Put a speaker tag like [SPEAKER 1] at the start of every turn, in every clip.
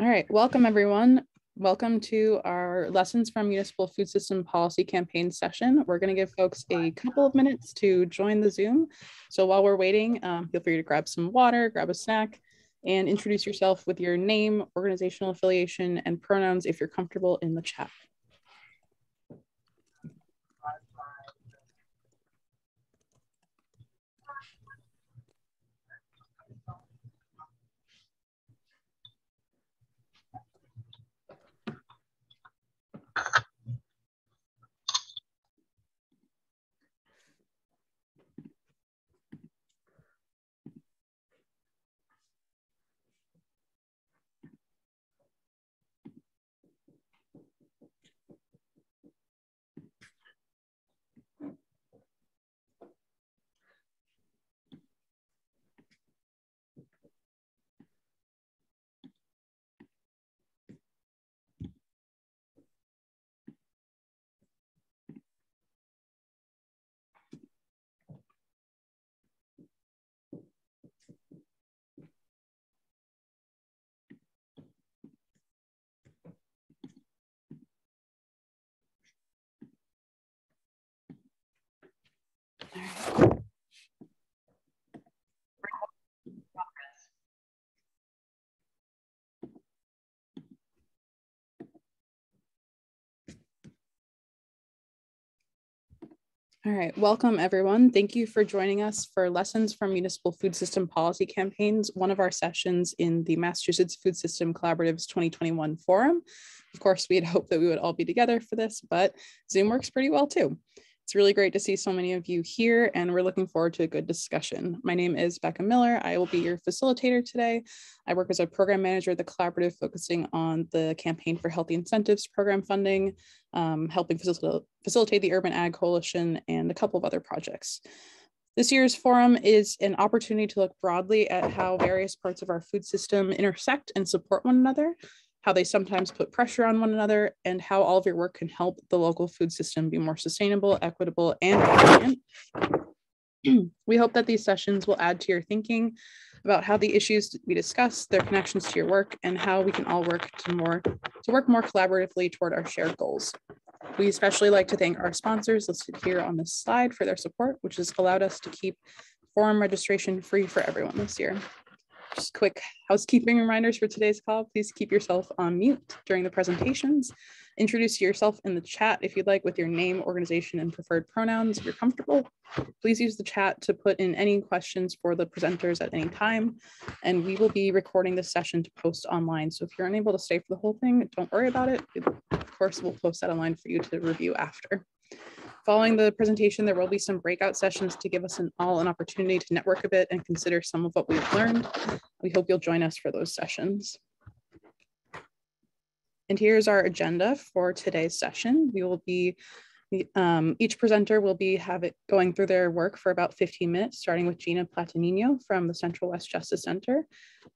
[SPEAKER 1] All right, welcome everyone. Welcome to our Lessons from Municipal Food System Policy Campaign session. We're going to give folks a couple of minutes to join the Zoom. So while we're waiting, feel free to grab some water, grab a snack, and introduce yourself with your name, organizational affiliation, and pronouns if you're comfortable in the chat. All right, welcome everyone. Thank you for joining us for Lessons from Municipal Food System Policy Campaigns, one of our sessions in the Massachusetts Food System Collaborative's 2021 Forum. Of course, we had hoped that we would all be together for this, but Zoom works pretty well too. It's really great to see so many of you here, and we're looking forward to a good discussion. My name is Becca Miller. I will be your facilitator today. I work as a program manager at the collaborative, focusing on the Campaign for Healthy Incentives program funding, helping facilitate the Urban Ag Coalition, and a couple of other projects. This year's forum is an opportunity to look broadly at how various parts of our food system intersect and support one another, how they sometimes put pressure on one another, and how all of your work can help the local food system be more sustainable, equitable, and resilient. We hope that these sessions will add to your thinking about how the issues we discuss, their connections to your work, and how we can all work to work more collaboratively toward our shared goals. We especially like to thank our sponsors listed here on this slide for their support, which has allowed us to keep forum registration free for everyone this year. Just quick housekeeping reminders for today's call. Please keep yourself on mute during the presentations. Introduce yourself in the chat if you'd like with your name, organization, and preferred pronouns if you're comfortable. Please use the chat to put in any questions for the presenters at any time. And we will be recording this session to post online. So if you're unable to stay for the whole thing, don't worry about it. Of course, we'll post that online for you to review after. Following the presentation, there will be some breakout sessions to give us all an opportunity to network a bit and consider some of what we've learned. We hope you'll join us for those sessions. And here's our agenda for today's session. We will be, each presenter will be going through their work for about 15 minutes, starting with Gina Plata-Nino from the Central West Justice Center.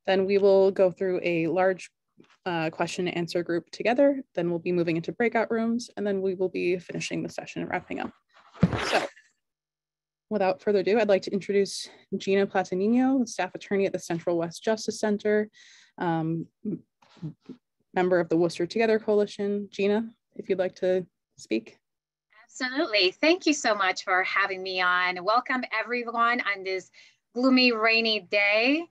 [SPEAKER 1] Then we will go through a large question and answer group together. Then we'll be moving into breakout rooms, and then we will be finishing the session and wrapping up. So without further ado, I'd like to introduce Gina Plata-Nino, staff attorney at the Central West Justice Center, member of the Worcester Together Coalition. Gina, if you'd like to speak.
[SPEAKER 2] Absolutely. Thank you so much for having me on. Welcome everyone on this gloomy, rainy day.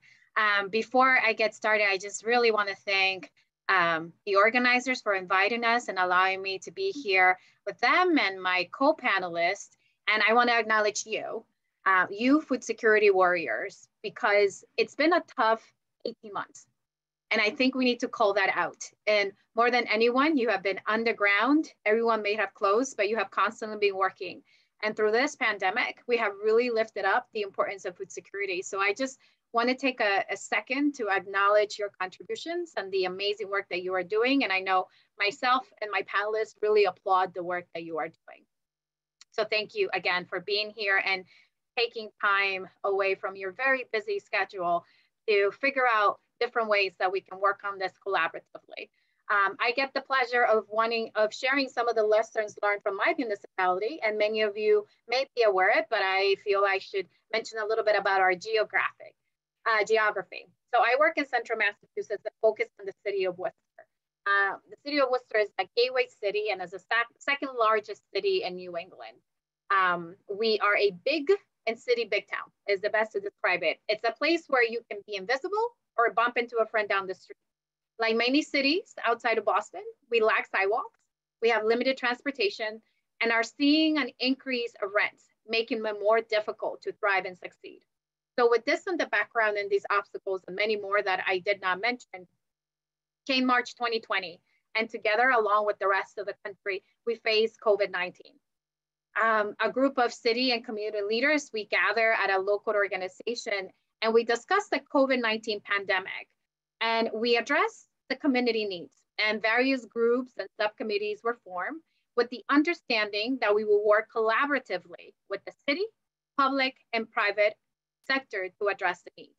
[SPEAKER 2] Before I get started, I just really want to thank the organizers for inviting us and allowing me to be here with them and my co-panelists. And I want to acknowledge you, you food security warriors, because it's been a tough 18 months. And I think we need to call that out. And more than anyone, you have been underground. Everyone may have closed, but you have constantly been working. And through this pandemic, we have really lifted up the importance of food security. So I just want to take a second to acknowledge your contributions and the amazing work that you are doing. And I know myself and my panelists really applaud the work that you are doing. So thank you again for being here and taking time away from your very busy schedule to figure out different ways that we can work on this collaboratively. I get the pleasure of sharing some of the lessons learned from my municipality, and many of you may be aware of it, but I feel I should mention a little bit about our geography. So I work in Central Massachusetts and focus on the city of Worcester. The city of Worcester is a gateway city and is the second largest city in New England. We are a big town is the best to describe it. It's a place where you can be invisible or bump into a friend down the street. Like many cities outside of Boston, we lack sidewalks, we have limited transportation, and are seeing an increase of rents, making them more difficult to thrive and succeed. So with this in the background and these obstacles and many more that I did not mention, came March 2020, and together, along with the rest of the country, we faced COVID-19. A group of city and community leaders, we gather at a local organization and we discuss the COVID-19 pandemic, and we address the community needs, and various groups and subcommittees were formed with the understanding that we will work collaboratively with the city, public, and private sector to address the needs.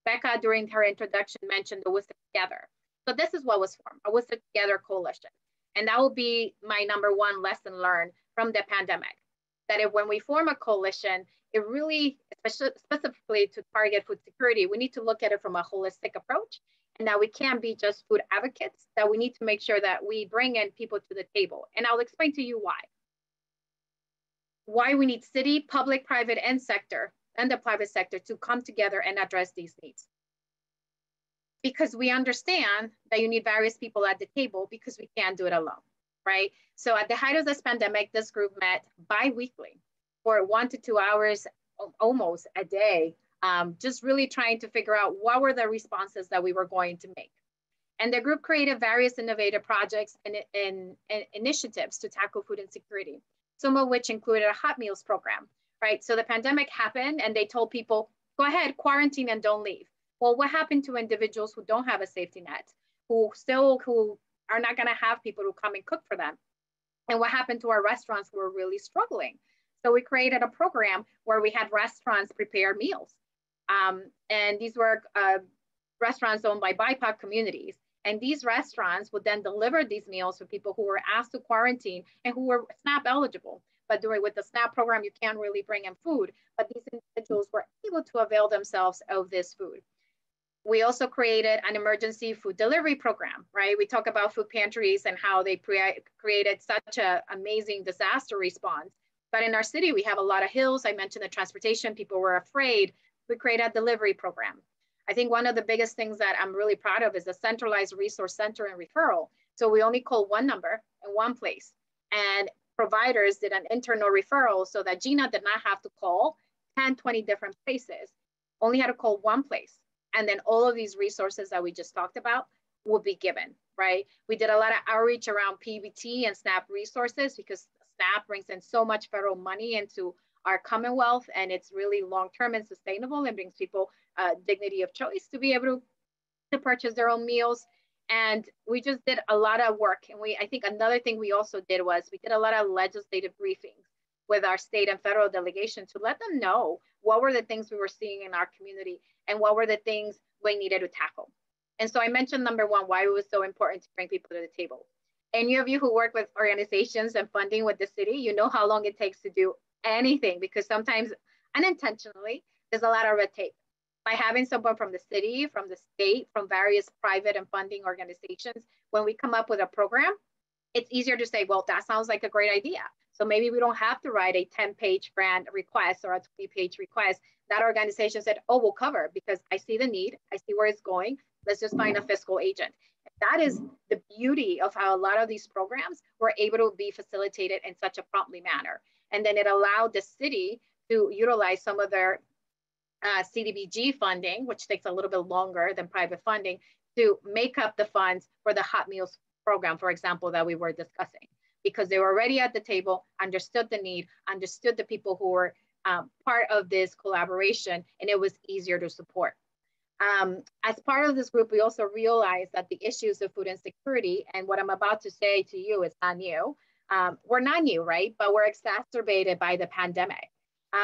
[SPEAKER 2] Becca, during her introduction, mentioned the Worcester Together. So this is what was formed, a Worcester Together coalition. And that will be my number one lesson learned from the pandemic, that when we form a coalition, it really, specifically to target food security, we need to look at it from a holistic approach, and that we can't be just food advocates, that we need to make sure that we bring in people to the table. And I'll explain to you why we need city, public, private, and the private sector to come together and address these needs. Because we understand that you need various people at the table because we can't do it alone, right? So at the height of this pandemic, this group met bi-weekly for 1 to 2 hours, almost a day, just really trying to figure out what were the responses that we were going to make. And the group created various innovative projects and initiatives to tackle food insecurity, some of which included a hot meals program, right? So the pandemic happened and they told people, go ahead, quarantine and don't leave. Well, what happened to individuals who don't have a safety net, who are not gonna have people who come and cook for them? And what happened to our restaurants who were really struggling? So we created a program where we had restaurants prepare meals. And these were restaurants owned by BIPOC communities. And these restaurants would then deliver these meals for people who were asked to quarantine and who were SNAP eligible. But with the SNAP program, you can't really bring in food, but these individuals were able to avail themselves of this food. We also created an emergency food delivery program, right? We talk about food pantries and how they created such an amazing disaster response. But in our city, we have a lot of hills. I mentioned the transportation, people were afraid. We created a delivery program. I think one of the biggest things that I'm really proud of is the centralized resource center and referral. So we only call one number in one place. And providers did an internal referral so that Gina did not have to call 10, 20 different places, only had to call one place. And then all of these resources that we just talked about will be given, right? We did a lot of outreach around PBT and SNAP resources because SNAP brings in so much federal money into our Commonwealth, and it's really long-term and sustainable and brings people dignity of choice to be able to purchase their own meals. And we just did a lot of work. And I think another thing we also did was we did a lot of legislative briefings with our state and federal delegation to let them know what were the things we were seeing in our community and what were the things we needed to tackle. And so I mentioned number one, why it was so important to bring people to the table. Any of you who work with organizations and funding with the city, you know how long it takes to do anything, because sometimes unintentionally, there's a lot of red tape. By having someone from the city, from the state, from various private and funding organizations, when we come up with a program, it's easier to say, well, that sounds like a great idea. So maybe we don't have to write a 10-page grant request or a 20-page request. That organization said, oh, we'll cover because I see the need, I see where it's going. Let's just find a fiscal agent. That is the beauty of how a lot of these programs were able to be facilitated in such a promptly manner. And then it allowed the city to utilize some of their CDBG funding, which takes a little bit longer than private funding, to make up the funds for the hot meals program, for example, that we were discussing, because they were already at the table, understood the need, understood the people who were part of this collaboration, and it was easier to support. As part of this group, we also realized that the issues of food insecurity, and what I'm about to say to you is not new. We're not new, right? But we're exacerbated by the pandemic.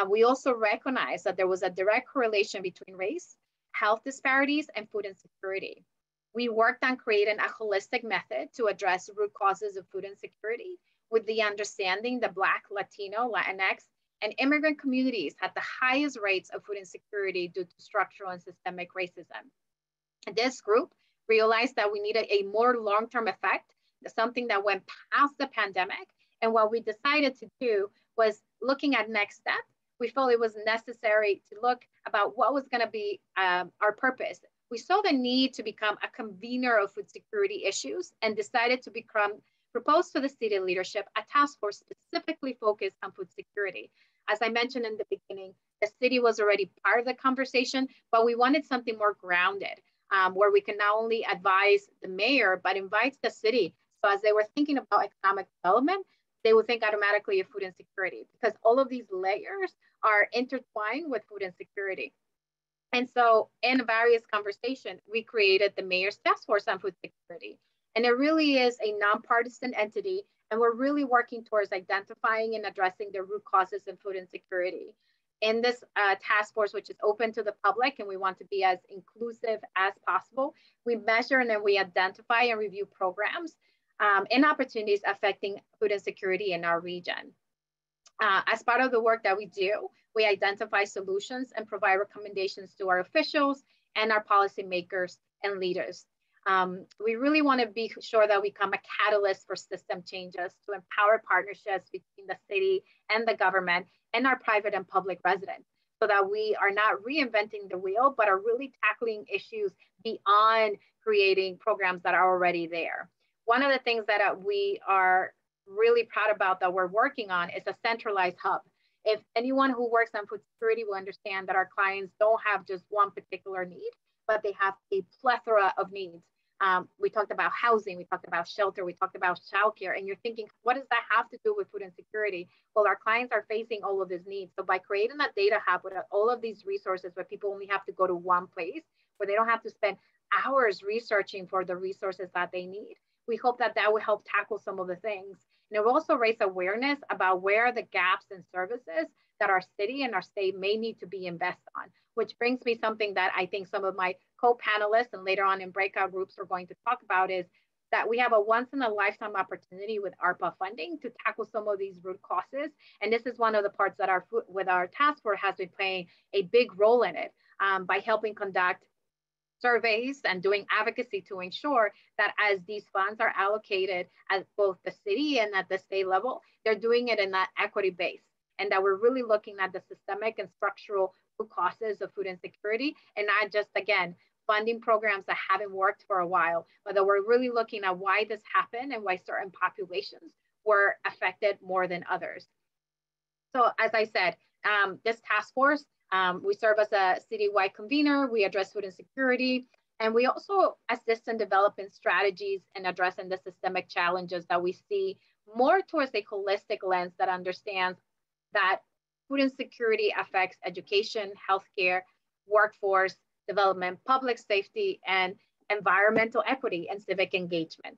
[SPEAKER 2] We also recognize that there was a direct correlation between race, health disparities, and food insecurity. We worked on creating a holistic method to address root causes of food insecurity with the understanding that Black, Latino, Latinx, and immigrant communities had the highest rates of food insecurity due to structural and systemic racism. This group realized that we needed a more long-term effect, something that went past the pandemic. And what we decided to do was looking at next step. We felt it was necessary to look about what was going to be our purpose. We saw the need to become a convener of food security issues and decided to propose to the city leadership a task force specifically focused on food security. As I mentioned in the beginning, the city was already part of the conversation, but we wanted something more grounded, where we can not only advise the mayor, but invite the city. So as they were thinking about economic development, they would think automatically of food insecurity, because all of these layers are intertwined with food insecurity. And so in various conversations, we created the Mayor's Task Force on Food Security. And it really is a nonpartisan entity. And we're really working towards identifying and addressing the root causes in food insecurity. In this task force, which is open to the public, and we want to be as inclusive as possible, we measure and then we identify and review programs and opportunities affecting food insecurity in our region. As part of the work that we do, we identify solutions and provide recommendations to our officials and our policymakers and leaders. We really want to be sure that we become a catalyst for system changes to empower partnerships between the city and the government and our private and public residents, so that we are not reinventing the wheel, but are really tackling issues beyond creating programs that are already there. One of the things that we are really proud about that we're working on is a centralized hub. If anyone who works on food security will understand that our clients don't have just one particular need, but they have a plethora of needs. We talked about housing, we talked about shelter, we talked about childcare, and you're thinking, what does that have to do with food insecurity? Well, our clients are facing all of these needs. So by creating a data hub with all of these resources where people only have to go to one place, where they don't have to spend hours researching for the resources that they need, we hope that that will help tackle some of the things. And it will also raise awareness about where are the gaps in services that our city and our state may need to be invested on, which brings me something that I think some of my co-panelists and later on in breakout groups are going to talk about, is that we have a once in a lifetime opportunity with Arpa funding to tackle some of these root causes. And this is one of the parts that our task force has been playing a big role in it by helping conduct surveys and doing advocacy to ensure that as these funds are allocated at both the city and at the state level, they're doing it in that equity base, and that we're really looking at the systemic and structural root causes of food insecurity, and not just, again, funding programs that haven't worked for a while, but that we're really looking at why this happened and why certain populations were affected more than others. So as I said, this task force, we serve as a citywide convener, we address food insecurity, and we also assist in developing strategies and addressing the systemic challenges that we see more towards a holistic lens that understands that food insecurity affects education, healthcare, workforce development, public safety, and environmental equity and civic engagement.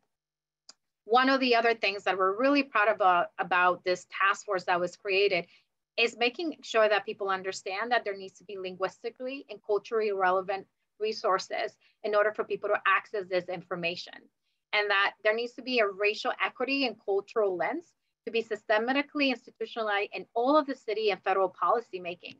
[SPEAKER 2] One of the other things that we're really proud about this task force that was created is making sure that people understand that there needs to be linguistically and culturally relevant resources in order for people to access this information. And that there needs to be a racial equity and cultural lens to be systematically institutionalized in all of the city and federal policy making.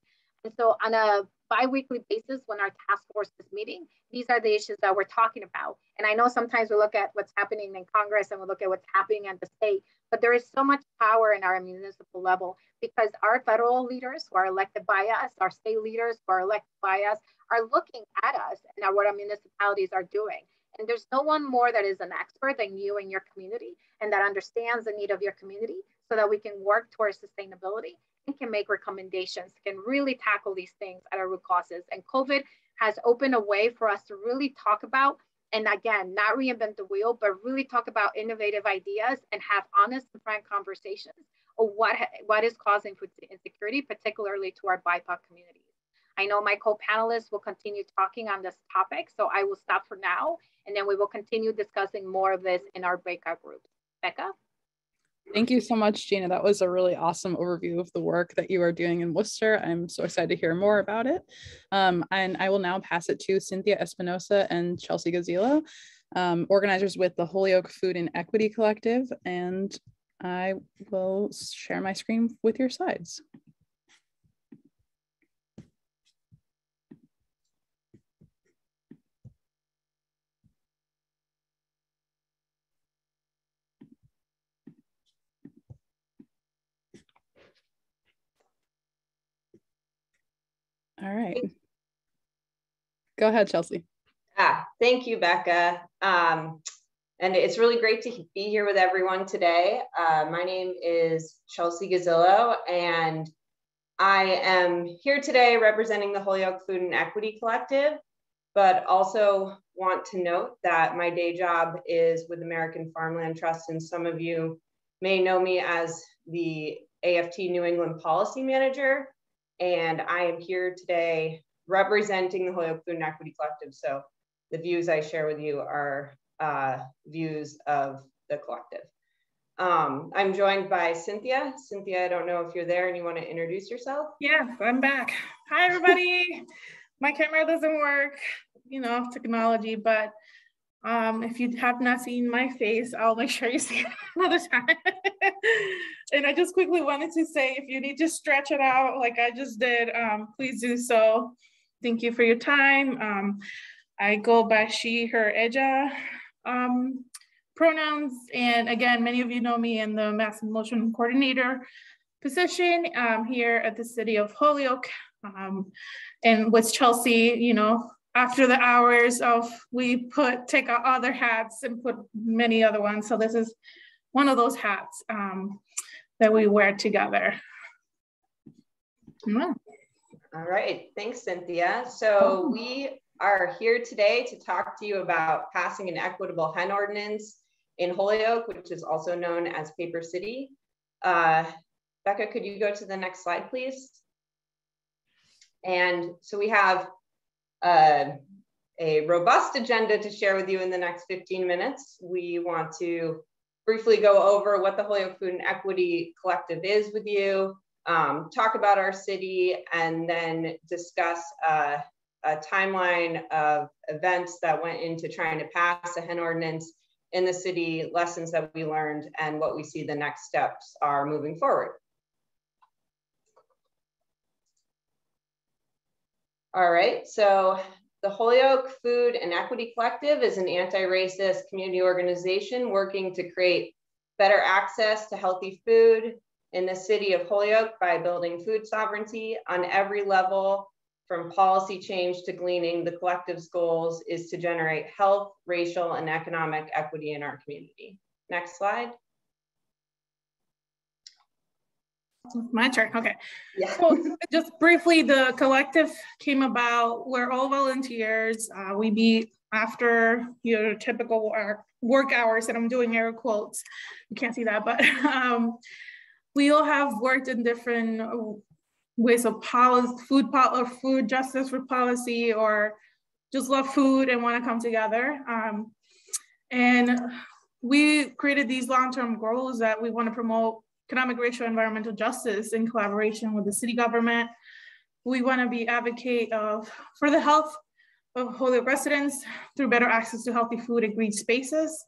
[SPEAKER 2] And so on a bi-weekly basis, when our task force is meeting, these are the issues that we're talking about. And I know sometimes we look at what's happening in Congress and we look at what's happening at the state, but there is so much power in our municipal level because our federal leaders who are elected by us, our state leaders who are elected by us, are looking at us and at what our municipalities are doing. And there's no one more that is an expert than you and your community and that understands the need of your community so that we can work towards sustainability and can make recommendations, can really tackle these things at our root causes. And COVID has opened a way for us to really talk about, and again, not reinvent the wheel, but really talk about innovative ideas and have honest and frank conversations of what is causing food insecurity, particularly to our BIPOC communities. I know my co-panelists will continue talking on this topic, so I will stop for now, and then we will continue discussing more of this in our breakout groups. Becca?
[SPEAKER 1] Thank you so much, Gina. That was a really awesome overview of the work that you are doing in Worcester. I'm so excited to hear more about it. And I will now pass it to Cynthia Espinosa and Chelsea Gazillo, organizers with the Holyoke Food and Equity Collective. And I will share my screen with your slides. All right. Go ahead, Chelsea.
[SPEAKER 3] Thank you, Becca. And it's really great to be here with everyone today. My name is Chelsea Gazillo, and I am here today representing the Holyoke Food and Equity Collective, but also want to note that my day job is with American Farmland Trust, and some of you may know me as the AFT New England Policy Manager, and I am here today representing the Holyoke Food and Equity Collective. So the views I share with you are views of the collective. I'm joined by Cynthia. Cynthia, I don't know if you're there and you want to introduce yourself.
[SPEAKER 4] Yeah, I'm back. Hi, everybody. My camera doesn't work, you know, technology, but if you have not seen my face, I'll make sure you see it another time. And I just quickly wanted to say, if you need to stretch it out like I just did, please do so. Thank you for your time. I go by she, her, eja pronouns. And again, many of you know me in the Mass and Motion Coordinator position here at the city of Holyoke. And with Chelsea, you know, after the hours of, we take our other hats and put many other ones. So this is one of those hats that we wear together.
[SPEAKER 3] All right, thanks, Cynthia. So we are here today to talk to you about passing an equitable hen ordinance in Holyoke, which is also known as Paper City. Becca, could you go to the next slide, please? And so we have a robust agenda to share with you in the next 15 minutes. We want to briefly go over what the Holyoke Food and Equity Collective is with you, talk about our city, and then discuss a timeline of events that went into trying to pass a hen ordinance in the city, lessons that we learned, and what we see the next steps are moving forward. All right, so the Holyoke Food and Equity Collective is an anti-racist community organization working to create better access to healthy food in the city of Holyoke by building food sovereignty on every level. From policy change to gleaning, the collective's goals is to generate health, racial, and economic equity in our community. Next slide.
[SPEAKER 4] My turn, okay.
[SPEAKER 3] Yeah.
[SPEAKER 4] So just briefly, the collective came about, we're all volunteers. We meet after your typical work hours, and I'm doing air quotes. You can't see that, but we all have worked in different ways of food justice for policy, or just love food and want to come together. And we created these long-term goals that we want to promote economic, racial, environmental justice in collaboration with the city government. We want to be advocate for the health of Holyoke residents through better access to healthy food and green spaces.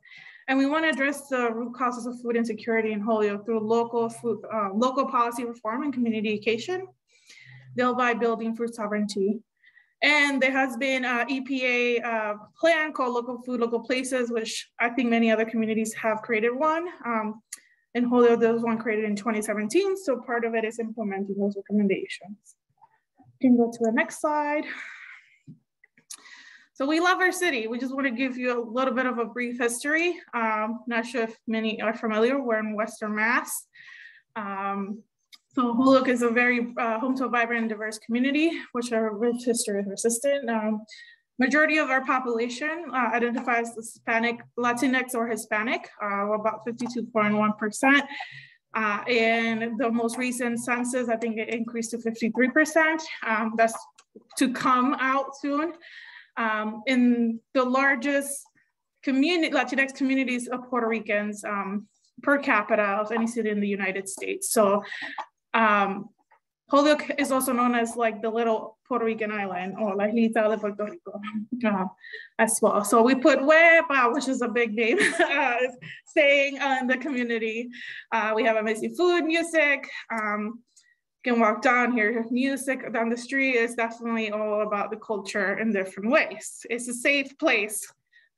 [SPEAKER 4] And we want to address the root causes of food insecurity in Holyoke through local policy reform and community education, thereby building food sovereignty. And there has been an EPA plan called Local Food, Local Places, which I think many other communities have created one. In Holyoke, there was one created in 2017. So part of it is implementing those recommendations. You can go to the next slide. So we love our city. We just want to give you a little bit of a brief history. Not sure if many are familiar, we're in Western Mass. So Holyoke is a very home to a vibrant and diverse community, which are rich history and resistant. Majority of our population identifies as Hispanic, Latinx or Hispanic, about 52.1%. In the most recent census, I think it increased to 53%. That's to come out soon. In the largest Latinx communities of Puerto Ricans per capita of any city in the United States. So Holyoke is also known as like the little Puerto Rican island, or La Islita de Puerto Rico as well. So we put Huepa, which is a big name, saying in the community. We have amazing food, music. You can walk down here, music down the street is definitely all about the culture in different ways. It's a safe place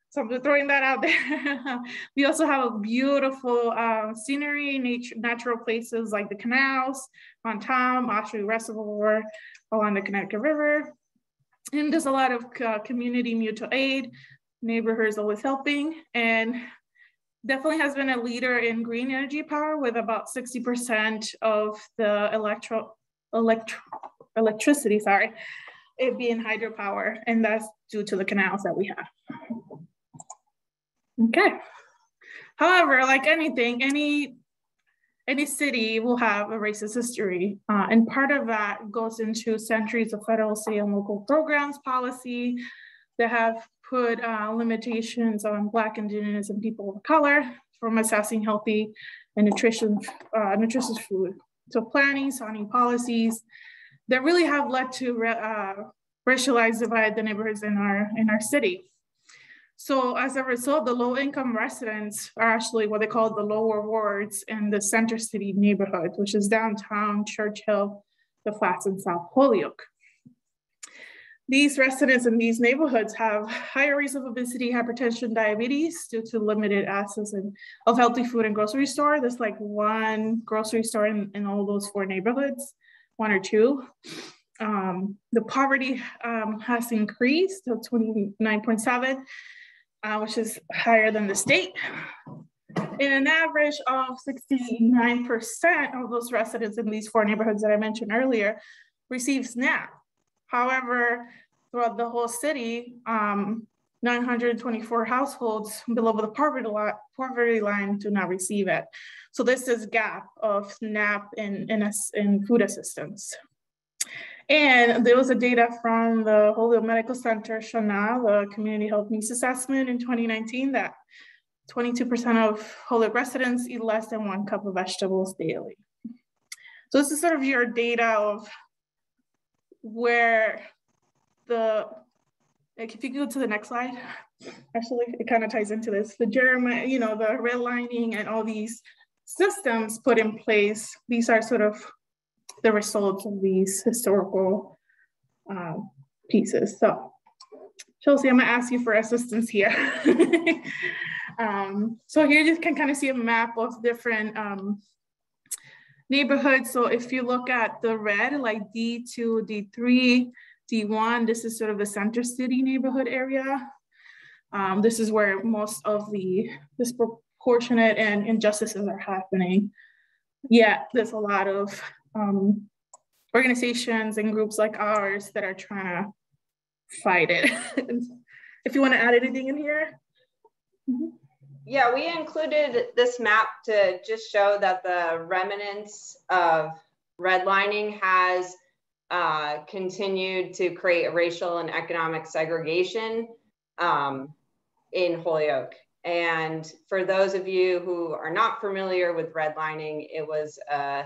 [SPEAKER 4] So I'm just throwing that out there. We also have a beautiful scenery, natural places like the canals, on Tom, Osprey Reservoir, along the Connecticut River. And there's a lot of community mutual aid, neighborhoods always helping, and definitely has been a leader in green energy power with about 60% of the electricity, it being hydropower, and that's due to the canals that we have. Okay. However, like anything, any city will have a racist history, and part of that goes into centuries of federal, state, and local programs, policy that have put limitations on Black, Indigenous, and people of color from assessing healthy and nutritious food. So planning, zoning policies that really have led to racialized divide the neighborhoods in our city. So as a result, the low-income residents are actually what they call the lower wards in the center city neighborhood, which is downtown, Churchill, the Flats, and South Holyoke. These residents in these neighborhoods have higher rates of obesity, hypertension, diabetes due to limited access of healthy food and grocery store. There's like one grocery store in all those 4 neighborhoods, 1 or 2. The poverty has increased to 29.7. Which is higher than the state. And an average of 69% of those residents in these 4 neighborhoods that I mentioned earlier receive SNAP. However, throughout the whole city, 924 households below the poverty line do not receive it. So this is gap of SNAP and food assistance. And there was a data from the Holyoke Medical Center, Shana, the Community Health Needs Assessment in 2019, that 22% of Holyoke residents eat less than 1 cup of vegetables daily. So this is sort of your data of where like if you go to the next slide, actually it kind of ties into this. The the redlining and all these systems put in place, these are sort of the results of these historical pieces. So Chelsea, I'm gonna ask you for assistance here. So here you can kind of see a map of different neighborhoods. So if you look at the red, like D2, D3, D1, this is sort of the center city neighborhood area. This is where most of the disproportionate and injustices are happening. Yeah, there's a lot of organizations and groups like ours that are trying to fight it. If you want to add anything in here. Mm-hmm.
[SPEAKER 3] Yeah, we included this map to just show that the remnants of redlining has continued to create racial and economic segregation in Holyoke. And for those of you who are not familiar with redlining, it was a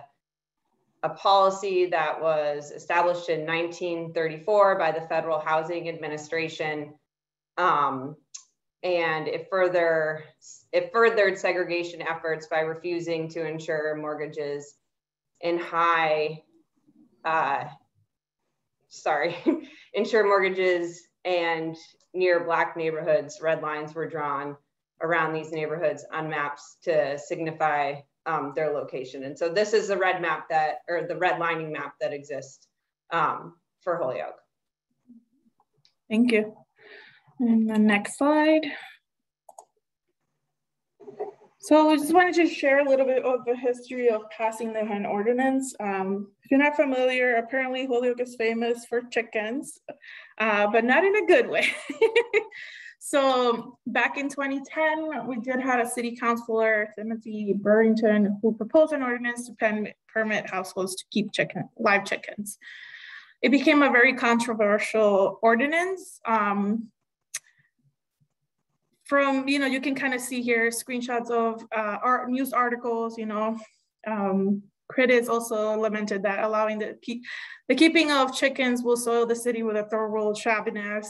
[SPEAKER 3] policy that was established in 1934 by the Federal Housing Administration. And it furthered segregation efforts by refusing to insure mortgages in insure mortgages and near Black neighborhoods. Red lines were drawn around these neighborhoods on maps to signify their location. And so this is the red map the redlining map that exists for Holyoke.
[SPEAKER 4] Thank you. And the next slide. So I just wanted to share a little bit of the history of passing the hen ordinance. If you're not familiar, apparently Holyoke is famous for chickens, but not in a good way. So back in 2010, we did have a city councilor, Timothy Burrington, who proposed an ordinance to permit households to keep live chickens. It became a very controversial ordinance. From, you can kind of see here screenshots of news articles, critics also lamented that allowing the keeping of chickens will soil the city with a thorough shabbiness.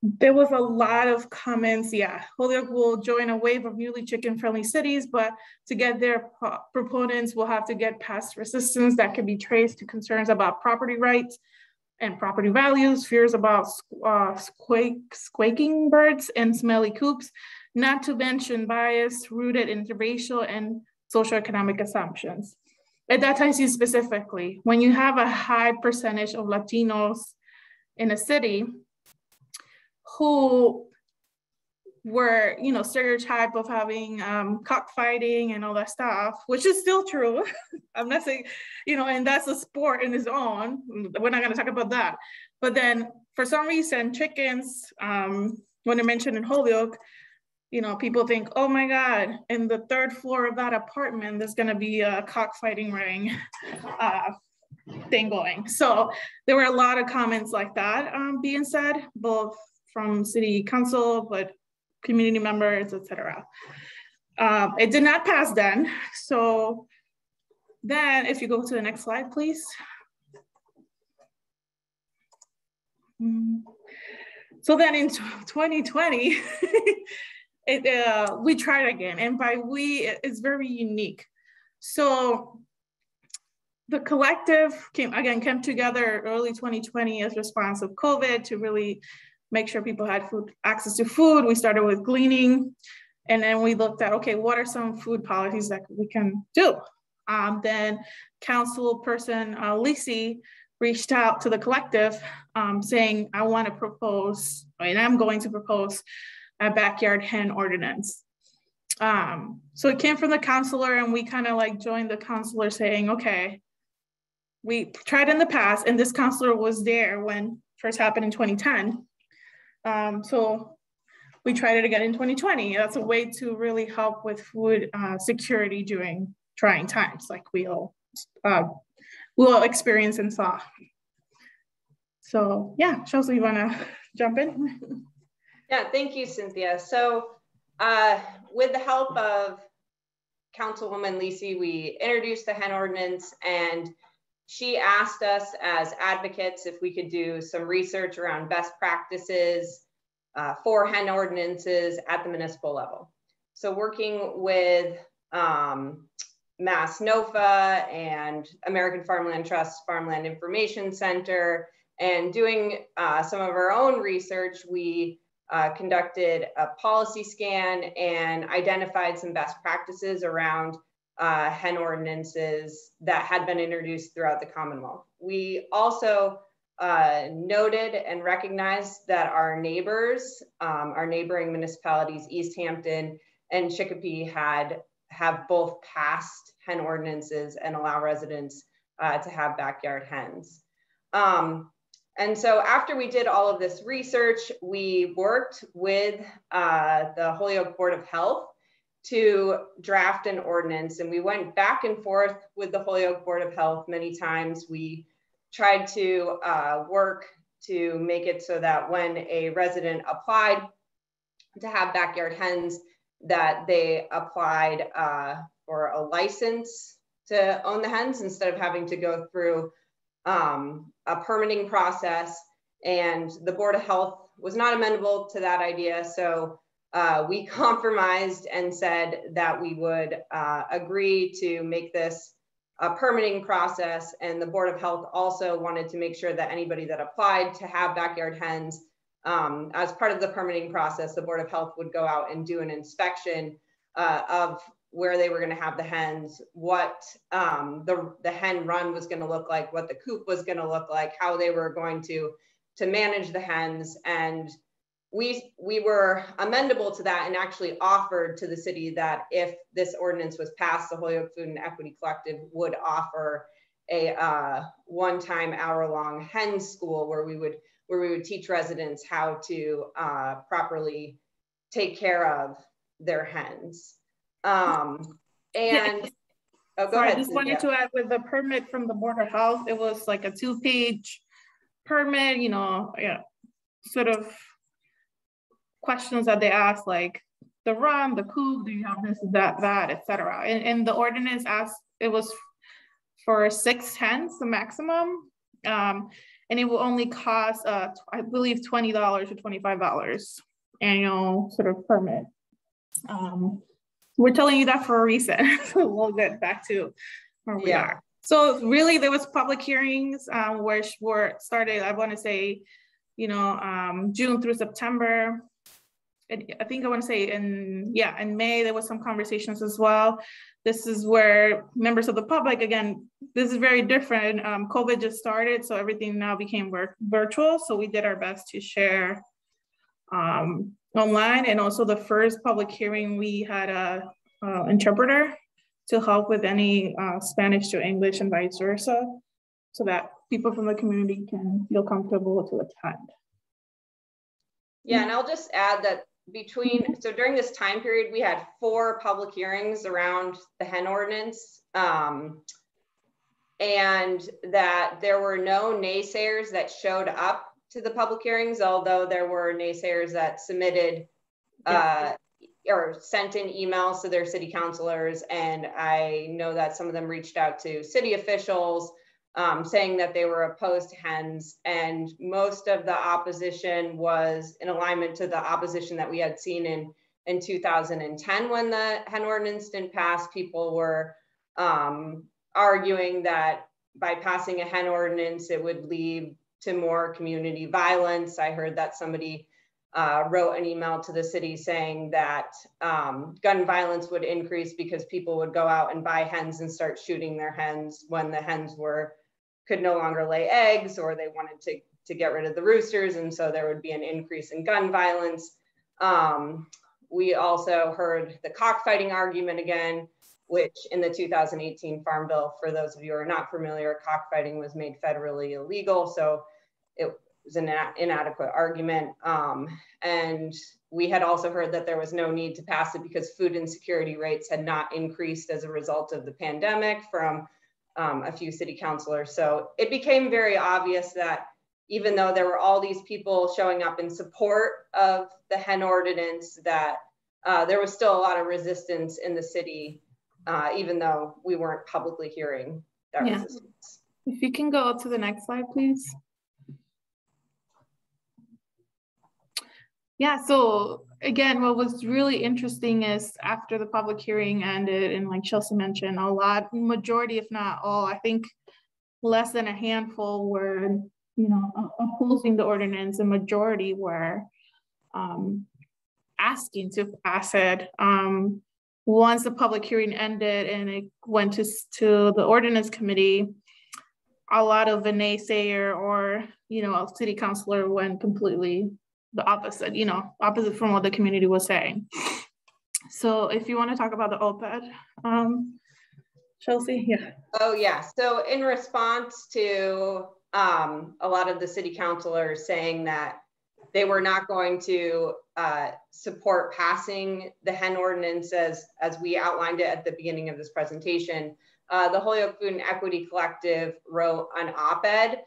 [SPEAKER 4] There was a lot of comments. Yeah, Holyoke will join a wave of newly chicken-friendly cities, but to get their proponents will have to get past resistance that can be traced to concerns about property rights, and property values, fears about squawking birds and smelly coops, not to mention bias rooted in racial and socioeconomic assumptions. At that time, specifically, when you have a high percentage of Latinos in a city who were, you know, stereotype of having cockfighting and all that stuff, which is still true. I'm not saying, you know, and that's a sport in its own. We're not going to talk about that. But then for some reason, chickens, when they're mentioned in Holyoke, you know, people think, oh my God, in the third floor of that apartment, there's going to be a cockfighting ring thing going. So there were a lot of comments like that being said, both from city council, but community members, etc. It did not pass then. So then if you go to the next slide, please. So then in 2020, we tried again, and by we, it's very unique. So the collective came together early 2020 as response of COVID to really make sure people had access to food. We started with gleaning, and then we looked at, okay, what are some food policies that we can do? Then council person Lisi reached out to the collective saying, I want to propose, and I'm going to propose a backyard hen ordinance. So it came from the counselor, and we kind of like joined the counselor saying, okay, we tried in the past, and this counselor was there when first happened in 2010. So we tried it again in 2020. That's a way to really help with food security during trying times, like we all experienced and saw. So yeah, Chelsea, you wanna jump in?
[SPEAKER 3] Yeah, thank you, Cynthia. So with the help of Councilwoman Lisi, we introduced the hen ordinance, and she asked us as advocates if we could do some research around best practices for hen ordinances at the municipal level. So working with Mass NOFA and American Farmland Trust Farmland Information Center, and doing some of our own research, we conducted a policy scan and identified some best practices around hen ordinances that had been introduced throughout the Commonwealth. We also noted and recognized that our neighbors, our neighboring municipalities, East Hampton and Chicopee, have both passed hen ordinances and allow residents to have backyard hens. And so after we did all of this research, we worked with the Holyoke Board of Health to draft an ordinance, and we went back and forth with the Holyoke Board of Health many times. We tried to work to make it so that when a resident applied to have backyard hens, that they applied for a license to own the hens instead of having to go through a permitting process. And the Board of Health was not amenable to that idea. So we compromised and said that we would agree to make this a permitting process. And the Board of Health also wanted to make sure that anybody that applied to have backyard hens, as part of the permitting process, the Board of Health would go out and do an inspection of where they were going to have the hens, what the hen run was going to look like, what the coop was going to look like, how they were going to manage the hens. And we were amenable to that and actually offered to the city that if this ordinance was passed, the Holyoke Food and Equity Collective would offer a one-time hour-long hen school where we would teach residents how to properly take care of their hens. Oh, go ahead.
[SPEAKER 4] I just wanted to add, with the permit from the Board of Health, it was like a 2-page permit, you know, yeah, sort of questions that they asked, like the run, the coop, do you have this, that, etc. And the ordinance asked, it was for 6 hens, the maximum, and it will only cost, I believe, $20 to $25 annual sort of permit. We're telling you that for a reason. So we'll get back to where we are. So really there was public hearings which were started, I want to say, June through September. I think I want to say in May, there was some conversations as well. This is where members of the public, again, this is very different. COVID just started, so everything now became virtual. So we did our best to share online. And also the first public hearing, we had a interpreter to help with any Spanish to English and vice versa, so that people from the community can feel comfortable to attend.
[SPEAKER 3] Yeah, and I'll just add that so during this time period, we had 4 public hearings around the hen ordinance, and that there were no naysayers that showed up to the public hearings, although there were naysayers that submitted or sent in emails to their city councilors. And I know that some of them reached out to city officials saying that they were opposed to hens, and most of the opposition was in alignment to the opposition that we had seen in 2010 when the hen ordinance didn't pass. People were arguing that by passing a hen ordinance, it would lead to more community violence. I heard that somebody wrote an email to the city saying that gun violence would increase because people would go out and buy hens and start shooting their hens when the hens could no longer lay eggs, or they wanted to get rid of the roosters, and so there would be an increase in gun violence. We also heard the cockfighting argument again, which in the 2018 Farm Bill, for those of you who are not familiar, cockfighting was made federally illegal, so it was an inadequate argument. And we had also heard that there was no need to pass it because food insecurity rates had not increased as a result of the pandemic from a few city councilors. So it became very obvious that even though there were all these people showing up in support of the hen ordinance, that there was still a lot of resistance in the city, even though we weren't publicly hearing that resistance.
[SPEAKER 4] If you can go to the next slide, please. Yeah, so again, what was really interesting is after the public hearing ended, and like Chelsea mentioned, majority, if not all, I think less than a handful were, opposing the ordinance. The majority were asking to pass it. Once the public hearing ended and it went to the ordinance committee, a lot of the naysayer or, a city councilor went completely the opposite, opposite from what the community was saying. So if you want to talk about the OPED, Chelsea, yeah.
[SPEAKER 3] Oh yeah, so in response to a lot of the city councilors saying that they were not going to support passing the hen ordinance as we outlined it at the beginning of this presentation, the Holyoke Food and Equity Collective wrote an op-ed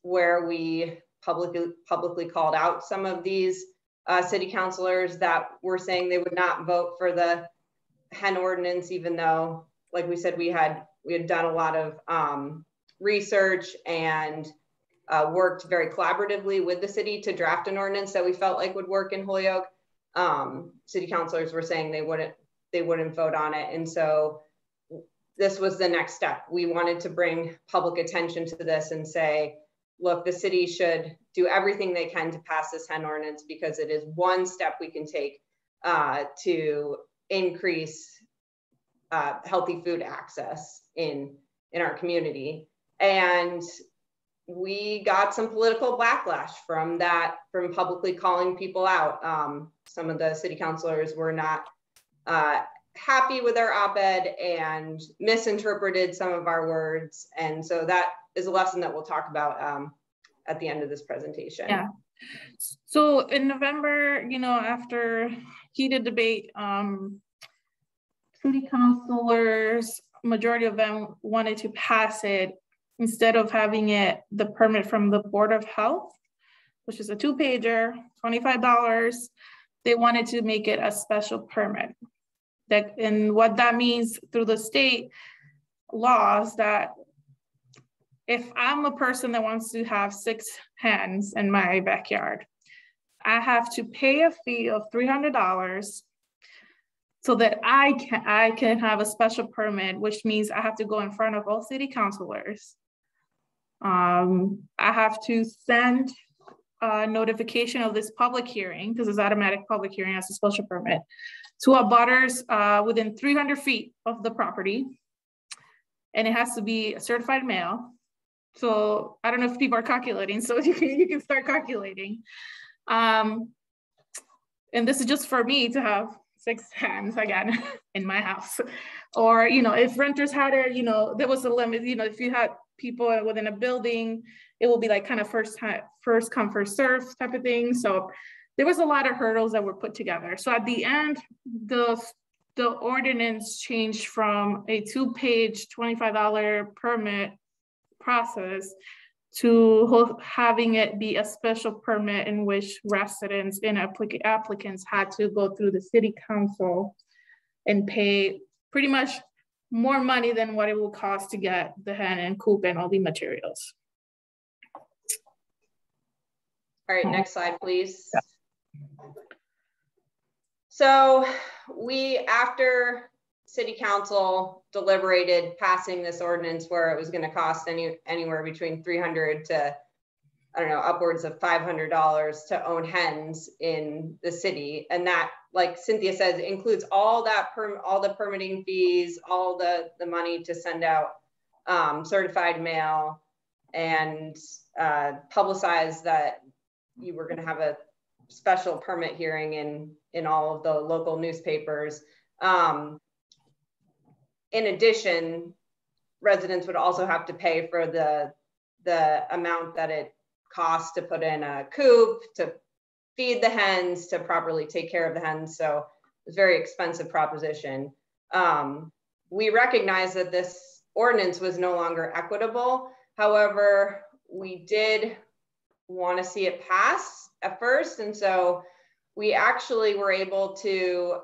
[SPEAKER 3] where we publicly called out some of these city councilors that were saying they would not vote for the hen ordinance, even though, like we said, we had done a lot of research and worked very collaboratively with the city to draft an ordinance that we felt like would work in Holyoke. City councilors were saying they wouldn't vote on it, and so this was the next step. We wanted to bring public attention to this and say, look, the city should do everything they can to pass this hen ordinance because it is one step we can take to increase healthy food access in our community. And we got some political backlash from publicly calling people out. Some of the city councilors were not happy with our op-ed and misinterpreted some of our words. And so that is a lesson that we'll talk about at the end of this presentation.
[SPEAKER 4] Yeah. So in November, after heated debate, city councilors, majority of them wanted to pass it instead of having the permit from the Board of Health, which is a 2-pager, $25. They wanted to make it a special permit. And what that means through the state laws, that if I'm a person that wants to have 6 hens in my backyard, I have to pay a fee of $300 so that I can have a special permit, which means I have to go in front of all city councilors. I have to send a notification of this public hearing, because it's automatic public hearing as a special permit, to abutters within 300 feet of the property. And it has to be a certified mail. So I don't know if people are calculating, so you can start calculating. And this is just for me to have 6 hands again in my house. Or, you know, if renters had it, you know, there was a limit, you know, if you had people within a building, it will be like kind of first come, first serve type of thing. So there was a lot of hurdles that were put together. So at the end, the ordinance changed from a 2-page $25 permit process to having it be a special permit in which residents and applicants had to go through the city council and pay pretty much more money than what it will cost to get the hen and coop and all the materials.
[SPEAKER 3] All right, next slide, please. Yeah. So after city council deliberated passing this ordinance where it was going to cost anywhere between $300 to, I don't know, upwards of $500 to own hens in the city. And that, like Cynthia says, includes all the permitting fees, all the money to send out certified mail and publicize that you were going to have a special permit hearing in all of the local newspapers. In addition, residents would also have to pay for the amount that it costs to put in a coop, to feed the hens, to properly take care of the hens. So it's a very expensive proposition. We recognize that this ordinance was no longer equitable. However, we did want to see it pass at first. And so we actually were able to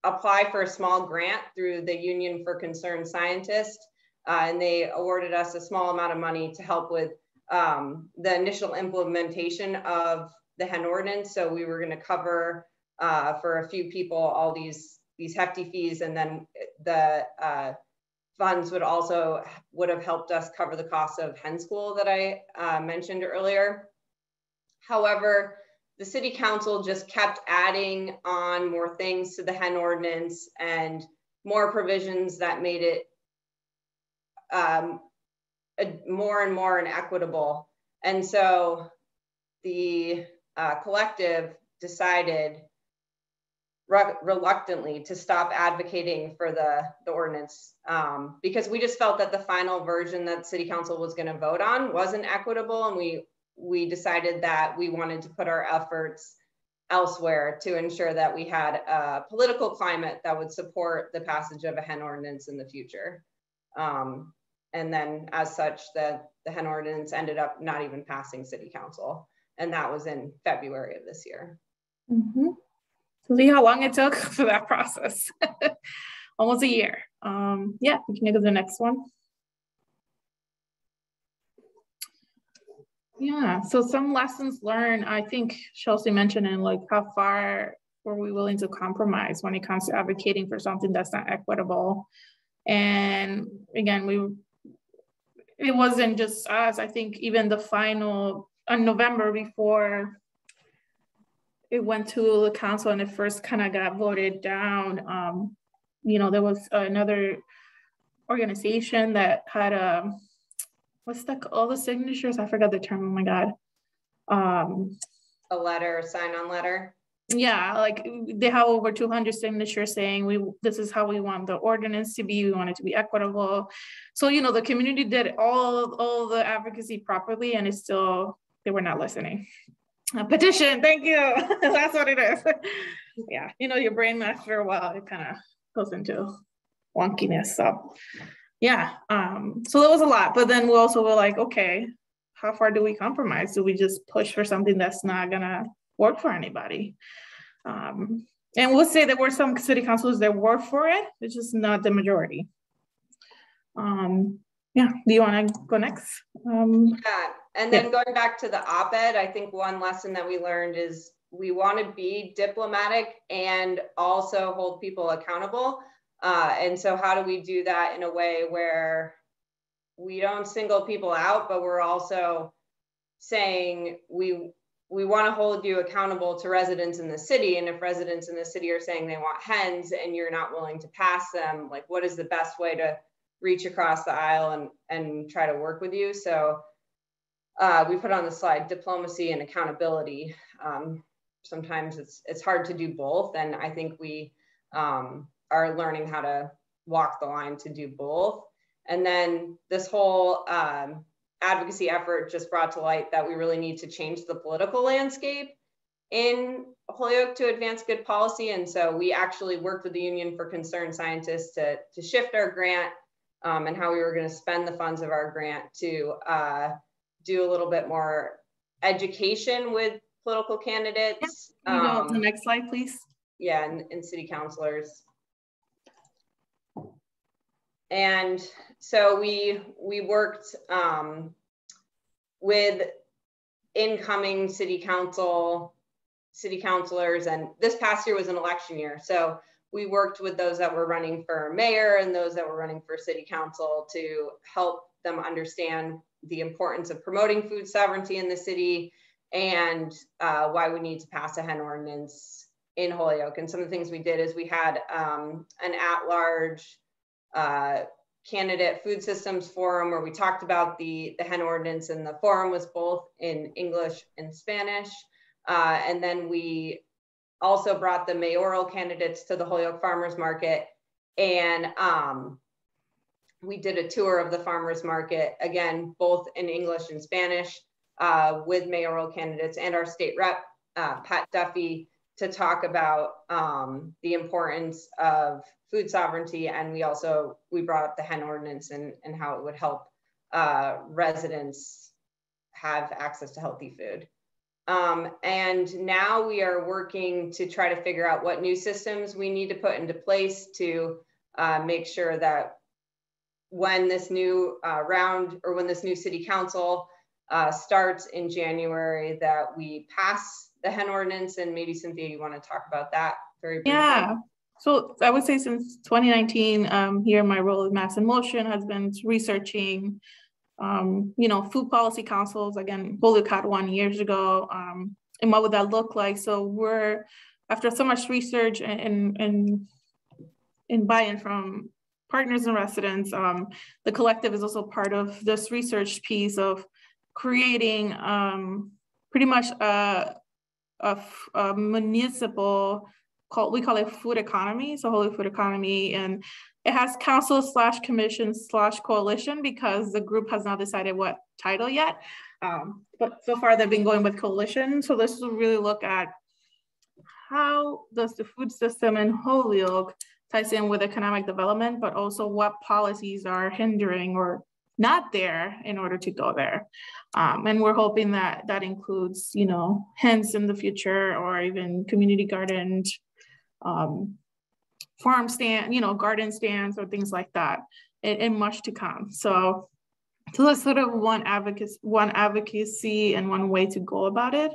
[SPEAKER 3] apply for a small grant through the Union for Concerned Scientists. And they awarded us a small amount of money to help with the initial implementation of the hen ordinance. So we were going to cover for a few people all these hefty fees, and then the funds would have helped us cover the cost of hen school that I mentioned earlier. However, the city council just kept adding on more things to the hen ordinance and more provisions that made it more and more inequitable. And so the collective decided reluctantly to stop advocating for the ordinance because we just felt that the final version that city council was going to vote on wasn't equitable, and we decided that we wanted to put our efforts elsewhere to ensure that we had a political climate that would support the passage of a hen ordinance in the future. And then as such, the hen ordinance ended up not even passing city council. And that was in February of this year.
[SPEAKER 4] Mm-hmm. So see how long it took for that process. Almost a year. Yeah, we can go to the next one. Yeah, so some lessons learned, I think Chelsea mentioned, in like how far were we willing to compromise when it comes to advocating for something that's not equitable. And again, it wasn't just us. I think even the final on November, before it went to the council and it first kind of got voted down, you know, there was another organization that had all the signatures? I forgot the term, oh my God.
[SPEAKER 3] A letter, a sign-on letter?
[SPEAKER 4] Yeah, like they have over 200 signatures saying this is how we want the ordinance to be. We want it to be equitable. So, you know, the community did all the advocacy properly, and they were not listening. A petition, thank you. That's what it is. Yeah, you know, your brain after a while, it kind of goes into wonkiness. So yeah, so that was a lot. But then we also were like, okay, how far do we compromise? Do we just push for something that's not gonna work for anybody? And we'll say there were some city councilors that were for it. It's just not the majority. Yeah, do you want to go next?
[SPEAKER 3] Yeah, and then going back to the op-ed, I think one lesson that we learned is want to be diplomatic and also hold people accountable. And so how do we do that in a way where we don't single people out, but we're also saying we want to hold you accountable to residents in the city. And if residents in the city are saying they want hens and you're not willing to pass them, like what is the best way to reach across the aisle and try to work with you? So we put on the slide diplomacy and accountability. Sometimes it's hard to do both. And I think we are learning how to walk the line to do both. And then this whole advocacy effort just brought to light that we really need to change the political landscape in Holyoke to advance good policy. And so we actually worked with the Union for Concerned Scientists to shift our grant and how we were going to spend the funds of our grant to do a little bit more education with political candidates.
[SPEAKER 4] Can you go to the next slide, please?
[SPEAKER 3] Yeah, and city councilors. And so we worked with incoming city councilors, and this past year was an election year. So we worked with those that were running for mayor and those that were running for city council to help them understand the importance of promoting food sovereignty in the city and why we need to pass a hen ordinance in Holyoke. And some of the things we did is we had an at-large candidate food systems forum where we talked about the hen ordinance, and the forum was both in English and Spanish. And then we also brought the mayoral candidates to the Holyoke Farmers Market, and we did a tour of the farmers market, again, both in English and Spanish, with mayoral candidates and our state rep, Pat Duffy, to talk about the importance of food sovereignty. And we brought up the hen ordinance and how it would help residents have access to healthy food. And now we are working to try to figure out what new systems we need to put into place to make sure that when this new round, or when this new city council starts in January, that we pass the hen ordinance. And maybe Cynthia, you want to talk about that very briefly?
[SPEAKER 4] Yeah. So I would say since 2019, here my role at Mass in Motion has been researching, food policy councils. Again, Holyoke had one years ago, and what would that look like? So we're, after so much research and buy-in from partners and residents, the collective is also part of this research piece of creating pretty much a municipal, we call it food economy, so Holyoke food economy, and it has council / commission / coalition, because the group has not decided what title yet, but so far they've been going with coalition. So this will really look at how does the food system in Holyoke ties in with economic development, but also what policies are hindering or not there in order to go there. And we're hoping that that includes, hens in the future, or even community gardens, farm stand, garden stands or things like that, and much to come. So that's sort of one advocacy and one way to go about it.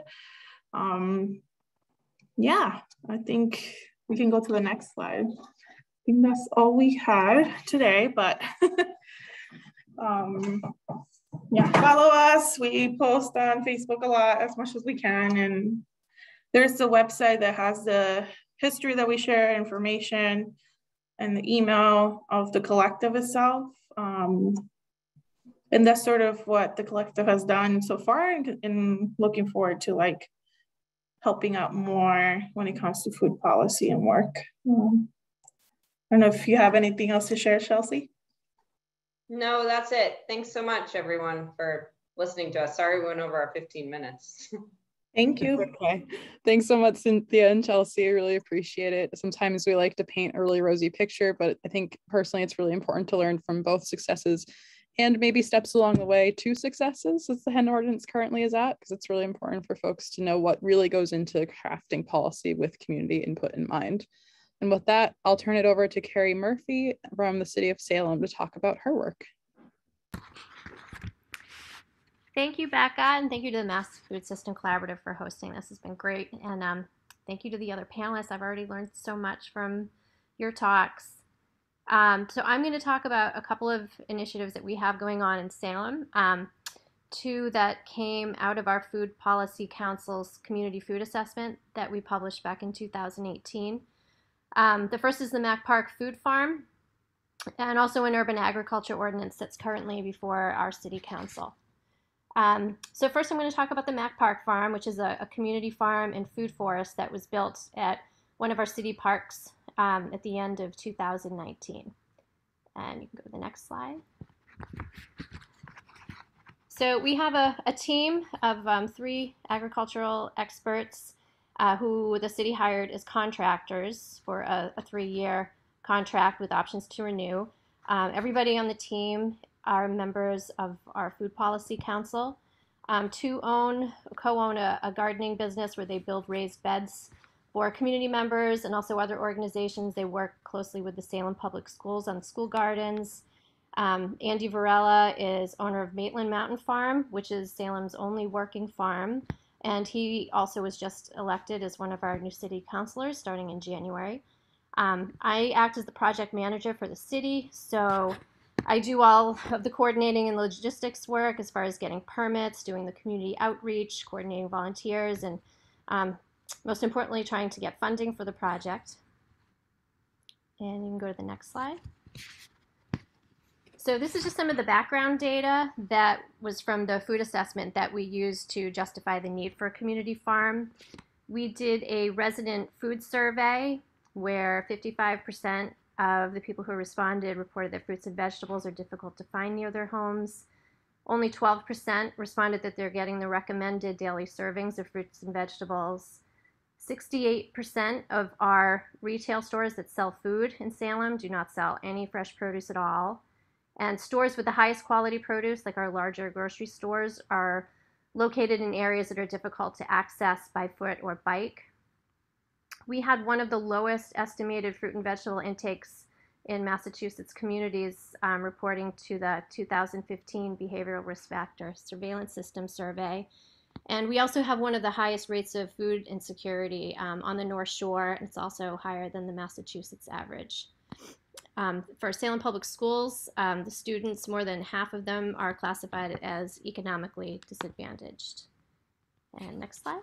[SPEAKER 4] Yeah, I think we can go to the next slide. I think that's all we had today, but yeah, follow us. We post on Facebook a lot, as much as we can. And there's the website that has the history that we share, information, and the email of the collective itself. And that's sort of what the collective has done so far, and looking forward to helping out more when it comes to food policy and work. I don't know if you have anything else to share, Chelsea?
[SPEAKER 3] No, that's it. Thanks so much, everyone, for listening to us. Sorry we went over our 15 minutes.
[SPEAKER 4] Thank you.
[SPEAKER 1] Okay. Thanks so much, Cynthia and Chelsea. I really appreciate it. Sometimes we like to paint a really rosy picture, but I think personally it's really important to learn from both successes and maybe steps along the way to successes, as the hen ordinance currently is at, because it's really important for folks to know what really goes into crafting policy with community input in mind. And with that, I'll turn it over to Kerry Murphy from the city of Salem to talk about her work.
[SPEAKER 5] Thank you, Becca, and thank you to the Mass Food System Collaborative for hosting this. It's been great. And thank you to the other panelists. I've already learned so much from your talks. So I'm going to talk about a couple of initiatives that we have going on in Salem. Two that came out of our Food Policy Council's Community Food Assessment that we published back in 2018. The first is the Mack Park Food Farm, and also an urban agriculture ordinance that's currently before our City Council. So first I'm going to talk about the Mack Park Farm, which is a community farm and food forest that was built at one of our city parks at the end of 2019. And you can go to the next slide. So we have a team of 3 agricultural experts who the city hired as contractors for a 3-year contract with options to renew. Everybody on the team are members of our Food Policy Council. 2 co-own a gardening business where they build raised beds for community members and also other organizations. They work closely with the Salem Public Schools on school gardens. Andy Varela is owner of Maitland Mountain Farm, which is Salem's only working farm. And he also was just elected as one of our new city councilors starting in January. I act as the project manager for the city, so I do all of the coordinating and logistics work as far as getting permits, doing the community outreach, coordinating volunteers, and most importantly, trying to get funding for the project. And you can go to the next slide. So this is just some of the background data that was from the food assessment that we used to justify the need for a community farm. We did a resident food survey where 55% of the people who responded reported that fruits and vegetables are difficult to find near their homes. Only 12% responded that they're getting the recommended daily servings of fruits and vegetables. 68% of our retail stores that sell food in Salem do not sell any fresh produce at all. And stores with the highest quality produce, like our larger grocery stores, are located in areas that are difficult to access by foot or bike. We had one of the lowest estimated fruit and vegetable intakes in Massachusetts communities, reporting to the 2015 Behavioral Risk Factor Surveillance System survey. And we also have one of the highest rates of food insecurity on the North Shore. It's also higher than the Massachusetts average. For Salem Public Schools, the students, more than half of them are classified as economically disadvantaged. And next slide.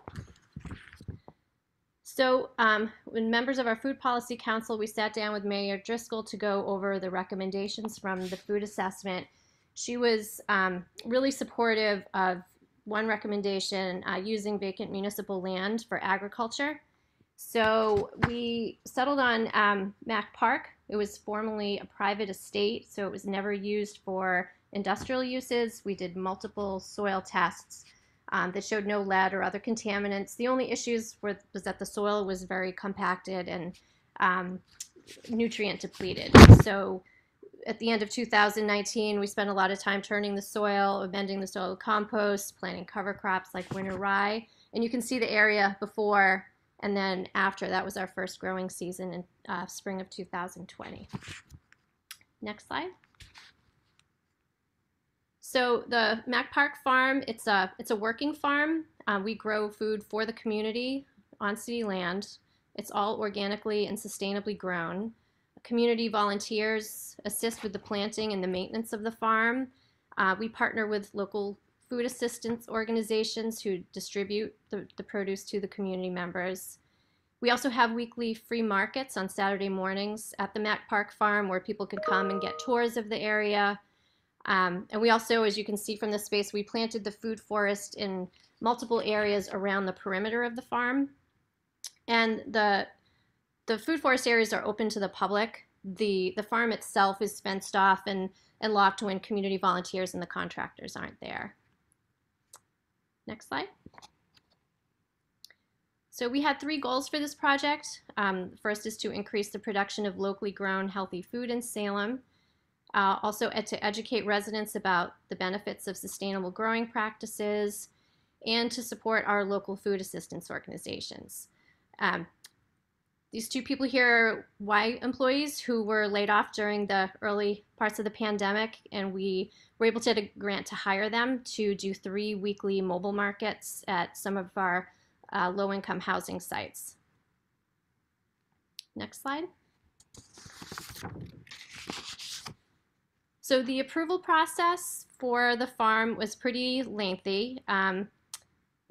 [SPEAKER 5] So when members of our Food Policy Council, we sat down with Mayor Driscoll to go over the recommendations from the food assessment. She was really supportive of one recommendation, using vacant municipal land for agriculture. So we settled on Mack Park. It was formerly a private estate, so it was never used for industrial uses. We did multiple soil tests that showed no lead or other contaminants. The only issues was that the soil was very compacted and nutrient depleted. So at the end of 2019, we spent a lot of time turning the soil, amending the soil with compost, planting cover crops like winter rye. And you can see the area before and then after. That was our first growing season in spring of 2020. Next slide. So the Mack Park Farm, it's a working farm. We grow food for the community on city land. It's all organically and sustainably grown. Community volunteers assist with the planting and the maintenance of the farm. We partner with local food assistance organizations who distribute the produce to the community members. We also have weekly free markets on Saturday mornings at the Mack Park Farm where people can come and get tours of the area. And we also, as you can see from the space, we planted the food forest in multiple areas around the perimeter of the farm. And the food forest areas are open to the public. The farm itself is fenced off and locked when community volunteers and the contractors aren't there. Next slide. So we had 3 goals for this project. First is to increase the production of locally grown healthy food in Salem. Also to educate residents about the benefits of sustainable growing practices and to support our local food assistance organizations. These two people here are Y employees who were laid off during the early parts of the pandemic, and we were able to get a grant to hire them to do 3 weekly mobile markets at some of our low-income housing sites. Next slide. So the approval process for the farm was pretty lengthy.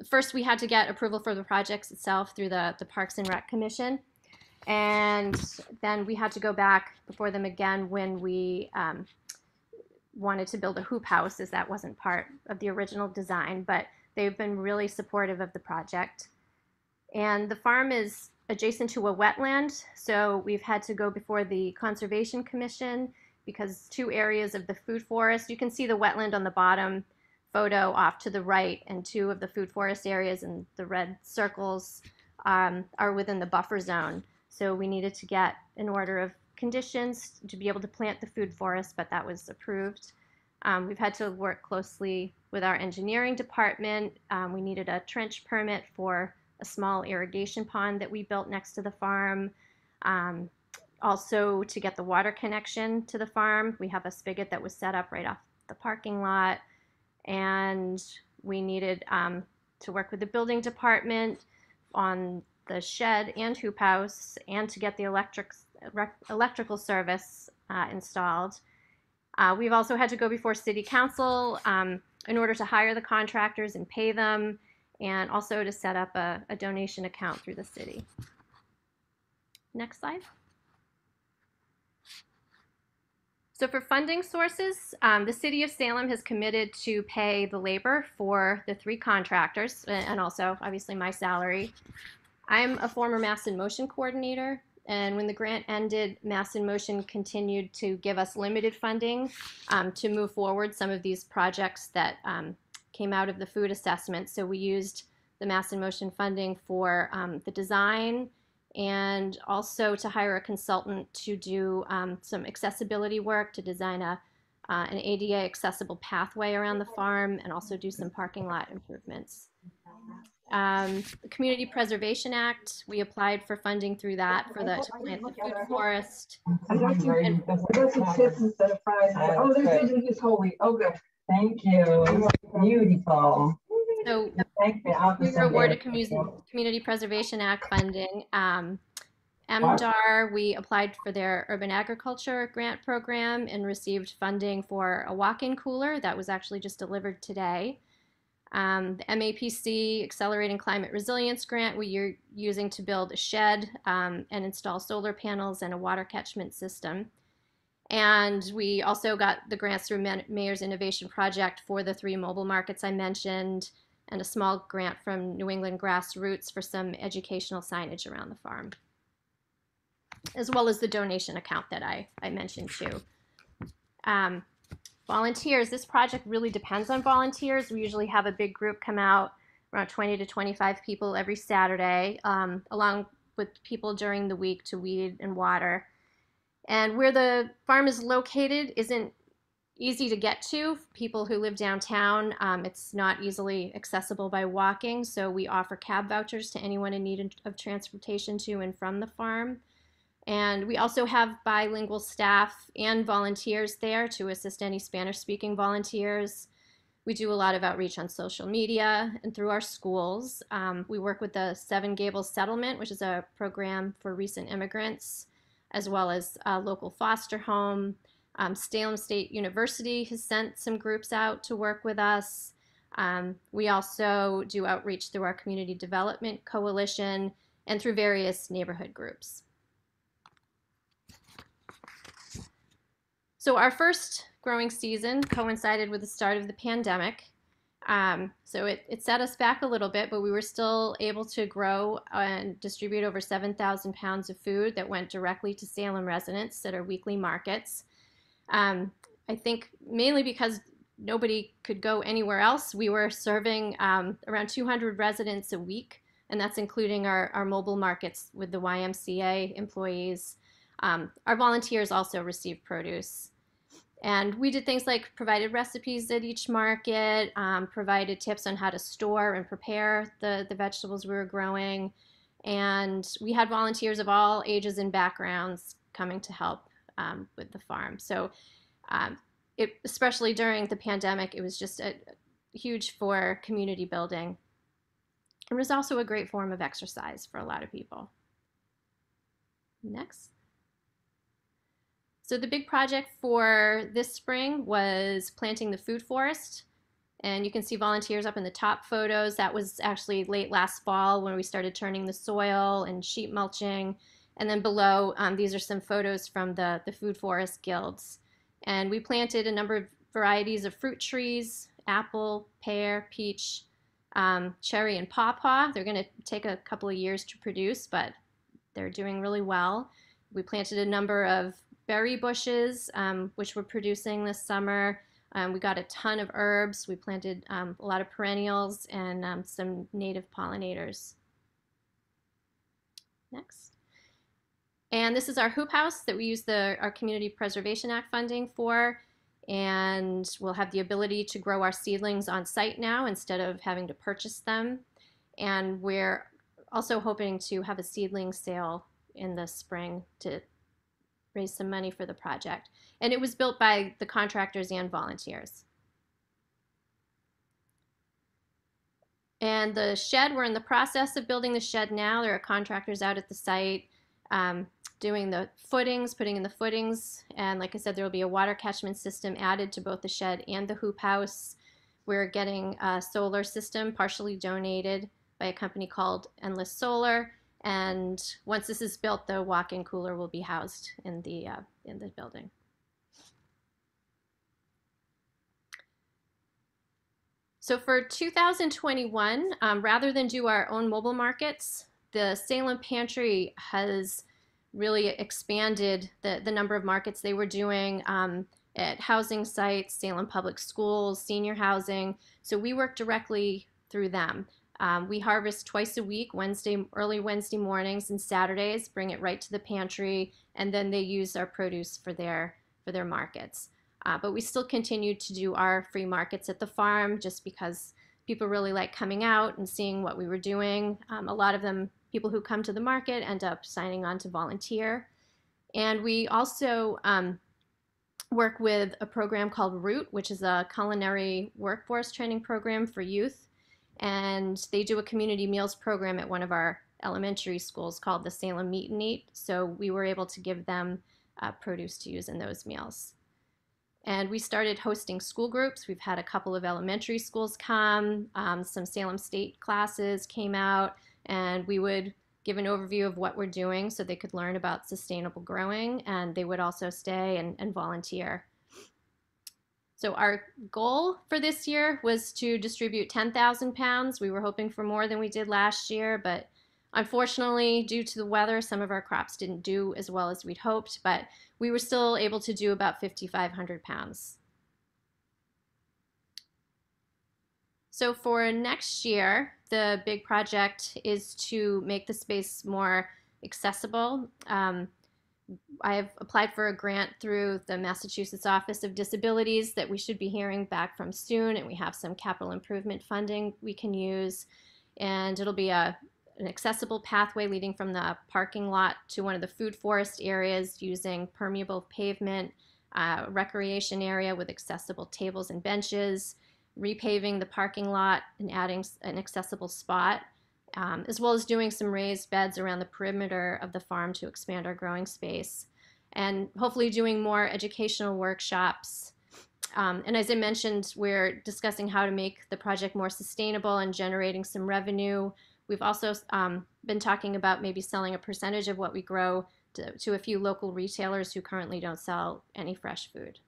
[SPEAKER 5] First, we had to get approval for the projects itself through the Parks and Rec Commission. And then we had to go back before them again when we wanted to build a hoop house, as that wasn't part of the original design, but they've been really supportive of the project. And the farm is adjacent to a wetland, so we've had to go before the Conservation Commission because 2 areas of the food forest, you can see the wetland on the bottom photo off to the right, and 2 of the food forest areas in the red circles are within the buffer zone. So we needed to get an order of conditions to be able to plant the food forest, but that was approved. We've had to work closely with our engineering department. We needed a trench permit for a small irrigation pond that we built next to the farm. Also, to get the water connection to the farm, we have a spigot that was set up right off the parking lot. And we needed to work with the building department on the shed and hoop house, and to get the electrical service installed. We've also had to go before City Council in order to hire the contractors and pay them, and also to set up a donation account through the city. Next slide. So for funding sources, the City of Salem has committed to pay the labor for the 3 contractors, and also obviously my salary. I'm a former Mass in Motion coordinator, and when the grant ended, Mass in Motion continued to give us limited funding to move forward some of these projects that came out of the food assessment. So we used the Mass in Motion funding for the design, and also to hire a consultant to do some accessibility work, to design an ADA accessible pathway around the farm, and also do some parking lot improvements. The Community Preservation Act, we applied for funding through that to plant the food forest.
[SPEAKER 6] I got you. I got some chips instead of fries. Oh, they're good to use whole wheat. Oh, good. Thank you. Beautiful.
[SPEAKER 5] So we were awarded Community Preservation Act funding. MDAR, we applied for their urban agriculture grant program and received funding for a walk-in cooler that was actually just delivered today. The MAPC Accelerating Climate Resilience grant we're using to build a shed and install solar panels and a water catchment system. And we also got the grants through Mayor's Innovation Project for the 3 mobile markets I mentioned, and a small grant from New England Grassroots for some educational signage around the farm, as well as the donation account that I mentioned too. Volunteers, this project really depends on volunteers. We usually have a big group come out, around 20 to 25 people every Saturday, along with people during the week to weed and water. And where the farm is located isn't easy to get to. People who live downtown, it's not easily accessible by walking, so we offer cab vouchers to anyone in need of transportation to and from the farm. And we also have bilingual staff and volunteers there to assist any Spanish-speaking volunteers. We do a lot of outreach on social media and through our schools. We work with the Seven Gables Settlement, which is a program for recent immigrants, as well as a local foster home. Salem State University has sent some groups out to work with us. We also do outreach through our Community Development Coalition and through various neighborhood groups. So our first growing season coincided with the start of the pandemic. So it set us back a little bit, but we were still able to grow and distribute over 7,000 pounds of food that went directly to Salem residents at our weekly markets. I think mainly because nobody could go anywhere else, we were serving around 200 residents a week, and that's including our mobile markets with the YMCA employees. Our volunteers also received produce. And we did things like provided recipes at each market, provided tips on how to store and prepare the vegetables we were growing, And we had volunteers of all ages and backgrounds coming to help with the farm. So especially during the pandemic, it was just huge for community building. It was also a great form of exercise for a lot of people. Next. So the big project for this spring was planting the food forest. And you can see volunteers up in the top photos. That was actually late last fall when we started turning the soil and sheet mulching. And then below, these are some photos from the food forest guilds. And we planted a number of varieties of fruit trees: apple, pear, peach, cherry, and pawpaw. They're going to take a couple of years to produce, but they're doing really well. We planted a number of berry bushes, which we're producing this summer. We got a ton of herbs. We planted a lot of perennials and some native pollinators. Next. And this is our hoop house that we use our Community Preservation Act funding for. And we'll have the ability to grow our seedlings on site now instead of having to purchase them. And we're also hoping to have a seedling sale in the spring to raise some money for the project. And it was built by the contractors and volunteers. And the shed, we're in the process of building the shed now. There are contractors out at the site doing the footings, putting in the footings. And like I said, there will be a water catchment system added to both the shed and the hoop house. We're getting a solar system partially donated by a company called Endless Solar. And once this is built, the walk-in cooler will be housed in the building. So for 2021, rather than do our own mobile markets, the Salem Pantry has really expanded the number of markets they were doing at housing sites, Salem Public Schools, senior housing. So we work directly through them. We harvest twice a week, early Wednesday mornings and Saturdays, bring it right to the pantry, and then they use our produce for their markets. But we still continue to do our free markets at the farm just because people really like coming out and seeing what we were doing. A lot of them, people who come to the market, end up signing on to volunteer. And we also work with a program called Root, which is a culinary workforce training program for youth. And they do a community meals program at one of our elementary schools called the Salem Meet and Eat. So we were able to give them produce to use in those meals. And we started hosting school groups. We've had a couple of elementary schools come, some Salem State classes came out, and we would give an overview of what we're doing so they could learn about sustainable growing, and they would also stay and volunteer. So our goal for this year was to distribute 10,000 pounds. We were hoping for more than we did last year, but unfortunately, due to the weather, some of our crops didn't do as well as we'd hoped, but we were still able to do about 5,500 pounds. So for next year, the big project is to make the space more accessible. I have applied for a grant through the Massachusetts Office of Disabilities that we should be hearing back from soon, and we have some capital improvement funding we can use. And it'll be an accessible pathway leading from the parking lot to one of the food forest areas using permeable pavement, recreation area with accessible tables and benches, repaving the parking lot and adding an accessible spot, as well as doing some raised beds around the perimeter of the farm to expand our growing space, and hopefully doing more educational workshops. And as I mentioned, we're discussing how to make the project more sustainable and generating some revenue. We've also been talking about maybe selling a percentage of what we grow to a few local retailers who currently don't sell any fresh food.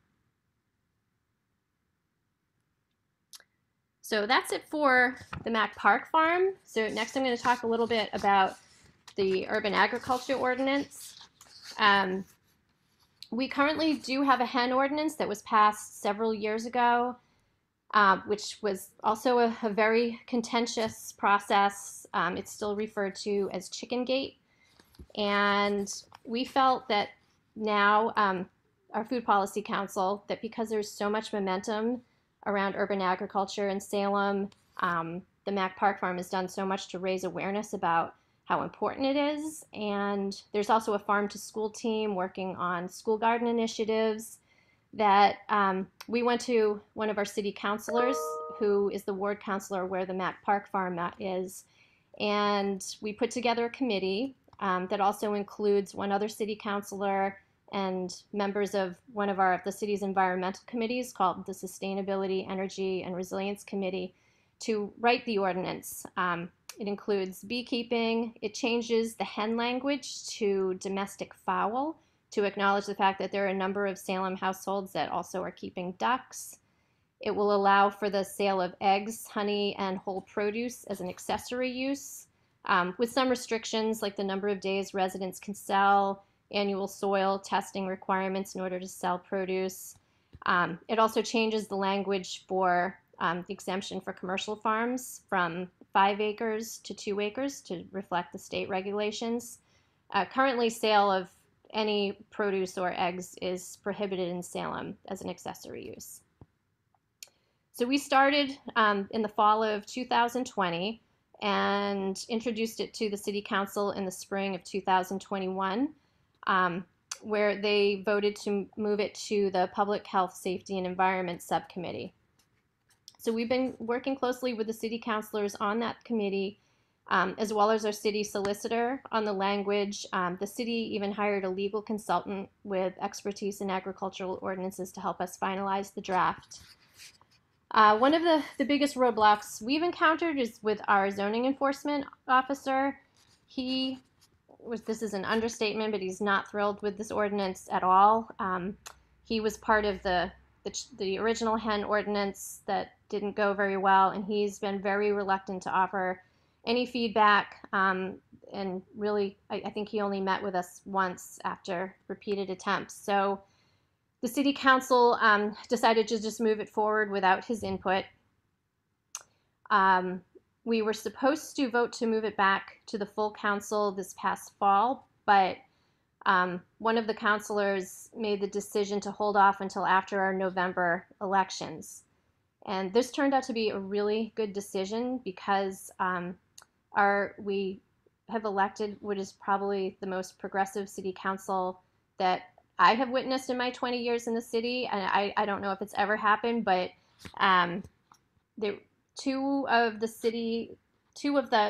[SPEAKER 5] So that's it for the Mack Park Farm. So next I'm going to talk a little bit about the Urban Agriculture Ordinance. We currently do have a hen ordinance that was passed several years ago, which was also a very contentious process. It's still referred to as Chicken Gate. And we felt that now, our Food Policy Council, that because there's so much momentum around urban agriculture in Salem, the Mack Park Farm has done so much to raise awareness about how important it is. And there's also a farm to school team working on school garden initiatives that we went to one of our city councilors, who is the ward councilor where the Mack Park Farm is, and we put together a committee that also includes one other city councilor and members of one of the city's environmental committees called the Sustainability, Energy, and Resilience Committee to write the ordinance. It includes beekeeping. It changes the hen language to domestic fowl to acknowledge the fact that there are a number of Salem households that also are keeping ducks. It will allow for the sale of eggs, honey, and whole produce as an accessory use, with some restrictions like the number of days residents can sell, annual soil testing requirements in order to sell produce. It also changes the language for the exemption for commercial farms from 5 acres to 2 acres to reflect the state regulations. Currently, sale of any produce or eggs is prohibited in Salem as an accessory use. So we started in the fall of 2020 and introduced it to the City Council in the spring of 2021, where they voted to move it to the Public Health, Safety, and Environment Subcommittee. So we've been working closely with the city councilors on that committee, as well as our city solicitor on the language. The city even hired a legal consultant with expertise in agricultural ordinances to help us finalize the draft. One of the biggest roadblocks we've encountered is with our zoning enforcement officer. This is an understatement, but he's not thrilled with this ordinance at all. He was part of the original hen ordinance that didn't go very well, and he's been very reluctant to offer any feedback. And really, I think he only met with us once after repeated attempts. So the city council decided to just move it forward without his input. We were supposed to vote to move it back to the full council this past fall, but one of the councilors made the decision to hold off until after our November elections. And this turned out to be a really good decision because we have elected what is probably the most progressive city council that I have witnessed in my 20 years in the city. And I don't know if it's ever happened, but two of the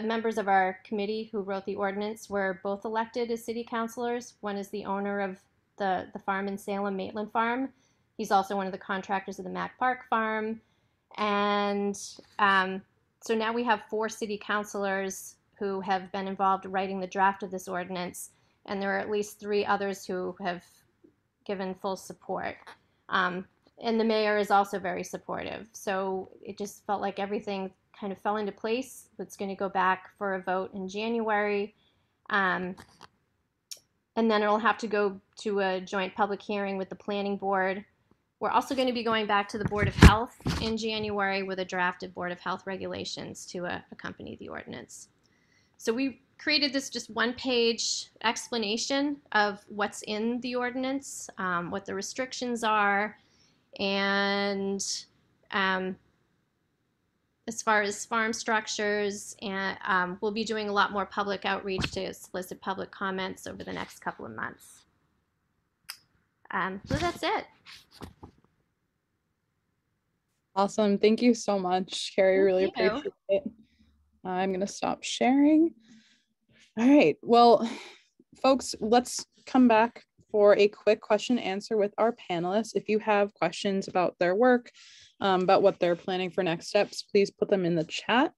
[SPEAKER 5] members of our committee who wrote the ordinance were both elected as city councilors. One is the owner of the farm in Salem, Maitland Farm. He's also one of the contractors of the Mack Park Farm. And so now we have 4 city councilors who have been involved writing the draft of this ordinance, and there are at least 3 others who have given full support. And the mayor is also very supportive. So it just felt like everything kind of fell into place. It's going to go back for a vote in January. And then it'll have to go to a joint public hearing with the planning board. We're also going to be going back to the Board of Health in January with a draft of Board of Health regulations to accompany the ordinance. So we created this just 1-page explanation of what's in the ordinance, what the restrictions are, and as far as farm structures, and we'll be doing a lot more public outreach to solicit public comments over the next couple of months. So that's it.
[SPEAKER 1] Awesome. Thank you so much, Kerry. Really appreciate it. I'm going to stop sharing. All right. Well, folks, let's come back for a quick question and answer with our panelists. If you have questions about their work, about what they're planning for next steps, please put them in the chat.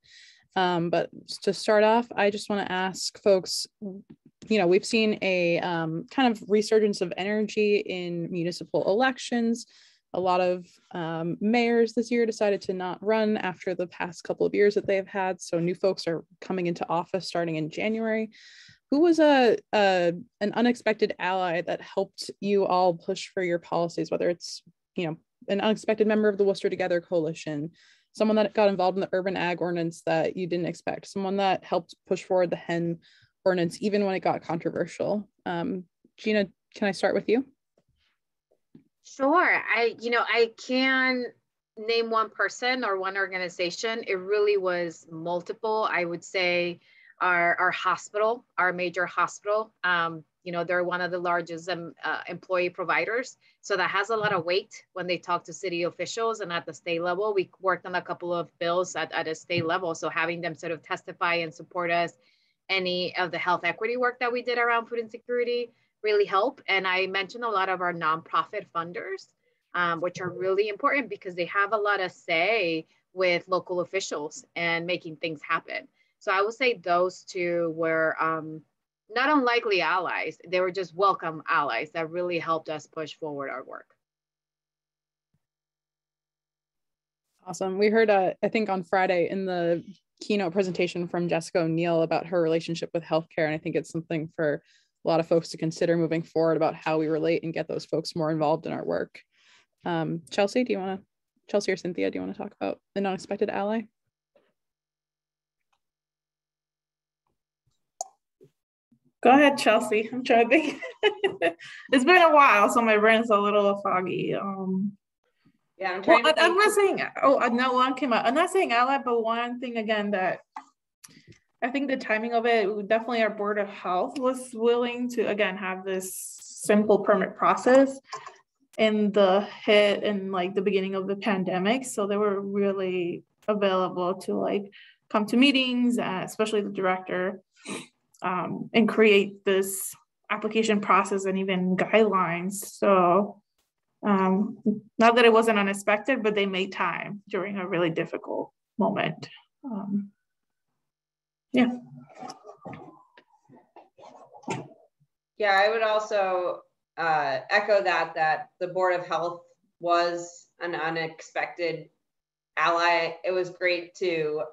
[SPEAKER 1] But to start off, I just want to ask folks, we've seen a kind of resurgence of energy in municipal elections. A lot of mayors this year decided to not run after the past couple of years that they've had. So new folks are coming into office starting in January. Who was an unexpected ally that helped you all push for your policies, whether it's, an unexpected member of the Worcester Together Coalition, someone that got involved in the urban ag ordinance that you didn't expect, someone that helped push forward the hen ordinance, even when it got controversial? Gina, can I start with you?
[SPEAKER 2] Sure. I can name one person or one organization. It really was multiple. I would say our hospital, our major hospital. You know, they're one of the largest employee providers. So that has a lot of weight when they talk to city officials, and at the state level. We worked on a couple of bills at a state level. So having them sort of testify and support us, any of the health equity work that we did around food insecurity really help. And I mentioned a lot of our nonprofit funders, which are really important because they have a lot of say with local officials and making things happen. So I would say those two were not unlikely allies. They were just welcome allies that really helped us push forward our work.
[SPEAKER 1] Awesome. We heard, I think on Friday in the keynote presentation from Jessica O'Neill about her relationship with healthcare. And I think it's something for a lot of folks to consider moving forward about how we relate and get those folks more involved in our work. Chelsea or Cynthia, do you want to talk about an unexpected ally?
[SPEAKER 4] Go ahead, Chelsea. I'm trying to think. It's been a while, so my brain's a little foggy.
[SPEAKER 3] Yeah, I'm trying to
[SPEAKER 4] I'm not saying, no one came out. I'm not saying ally, but one thing again that I think the timing of it, definitely our Board of Health was willing to, again, have this simple permit process in the hit in like the beginning of the pandemic. So they were really available to like come to meetings, especially the director, and create this application process and even guidelines. So not that it wasn't unexpected, but they made time during a really difficult moment. Yeah.
[SPEAKER 3] Yeah, I would also echo that the Board of Health was an unexpected ally. It was great to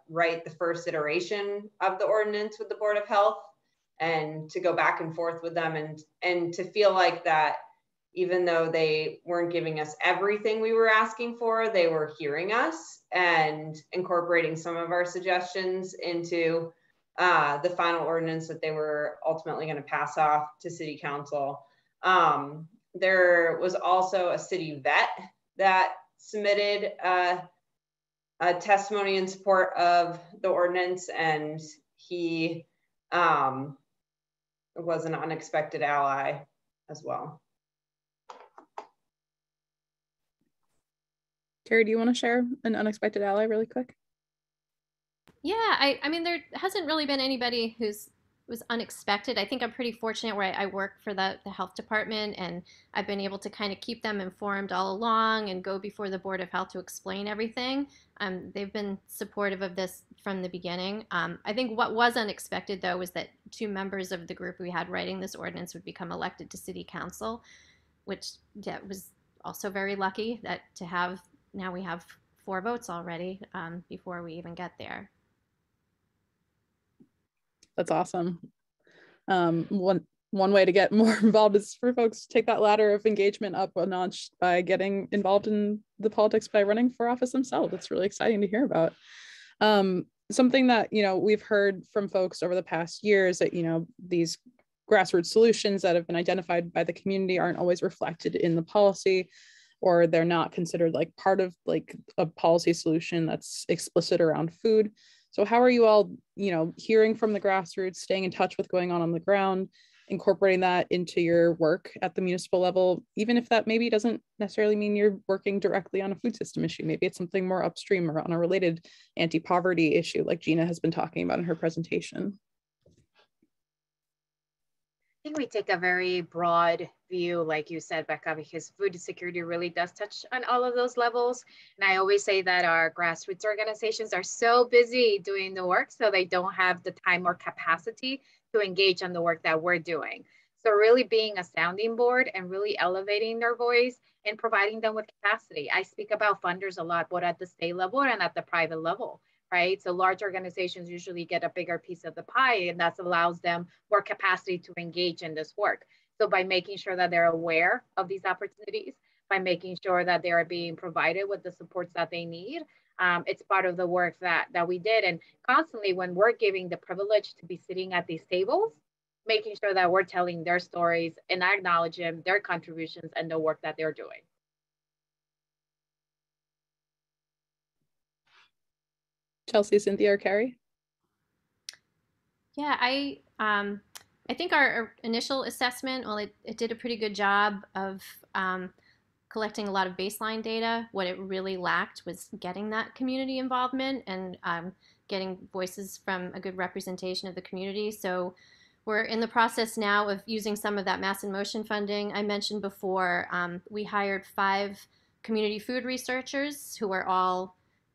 [SPEAKER 3] write the first iteration of the ordinance with the Board of Health and to go back and forth with them and to feel like that even though they weren't giving us everything we were asking for, they were hearing us and incorporating some of our suggestions into the final ordinance that they were ultimately going to pass off to City Council. There was also a city vet that submitted a testimony in support of the ordinance, and he was an unexpected ally as well.
[SPEAKER 1] Kerry, do you want to share an unexpected ally really quick?
[SPEAKER 5] Yeah, I mean, there hasn't really been anybody who's was unexpected. I think I'm pretty fortunate where I work for the health department, and I've been able to kind of keep them informed all along and go before the Board of Health to explain everything. They've been supportive of this from the beginning. I think what was unexpected, though, was that 2 members of the group we had writing this ordinance would become elected to City Council, which was also very lucky that to have, now we have 4 votes already before we even get there.
[SPEAKER 1] That's awesome. One way to get more involved is for folks to take that ladder of engagement up a notch by getting involved in the politics by running for office themselves. It's really exciting to hear about. Something that, we've heard from folks over the past years that, these grassroots solutions that have been identified by the community aren't always reflected in the policy, or they're not considered like part of like a policy solution that's explicit around food. So how are you all, hearing from the grassroots, staying in touch with going on the ground, incorporating that into your work at the municipal level, even if that maybe doesn't necessarily mean you're working directly on a food system issue? Maybe it's something more upstream or on a related anti-poverty issue like Gina has been talking about in her presentation.
[SPEAKER 2] I think we take a very broad view, like you said, Becca, because food security really does touch on all of those levels. And I always say that our grassroots organizations are so busy doing the work, so they don't have the time or capacity to engage on the work that we're doing. So really being a sounding board and really elevating their voice and providing them with capacity. I speak about funders a lot, both at the state level and at the private level. Right? So large organizations usually get a bigger piece of the pie, and that allows them more capacity to engage in this work. So by making sure that they're aware of these opportunities, by making sure that they are being provided with the supports that they need, it's part of the work that we did. And constantly when we're giving the privilege to be sitting at these tables, making sure that we're telling their stories and acknowledging their contributions and the work that they're doing.
[SPEAKER 1] Chelsea, Cynthia, or Kerry?
[SPEAKER 5] Yeah, I think our initial assessment, well, it did a pretty good job of collecting a lot of baseline data. What it really lacked was getting that community involvement and getting voices from a good representation of the community. So we're in the process now of using some of that Mass in Motion funding I mentioned before. We hired 5 community food researchers who are all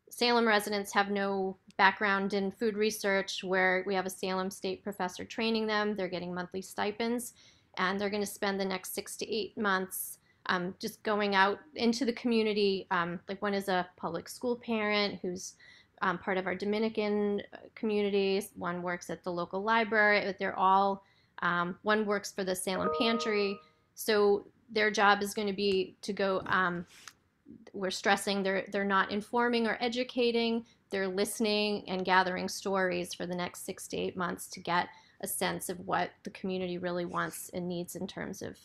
[SPEAKER 5] Salem residents, have no background in food research, where we have a Salem state professor training them. They're getting monthly stipends, and they're going to spend the next 6 to 8 months just going out into the community. Like one is a public school parent who's part of our Dominican communities. One works at the local library. They're all, one works for the Salem Pantry. So their job is going to be to go, we're stressing they're not informing or educating, they're listening and gathering stories for the next 6 to 8 months to get a sense of what the community really wants and needs in terms of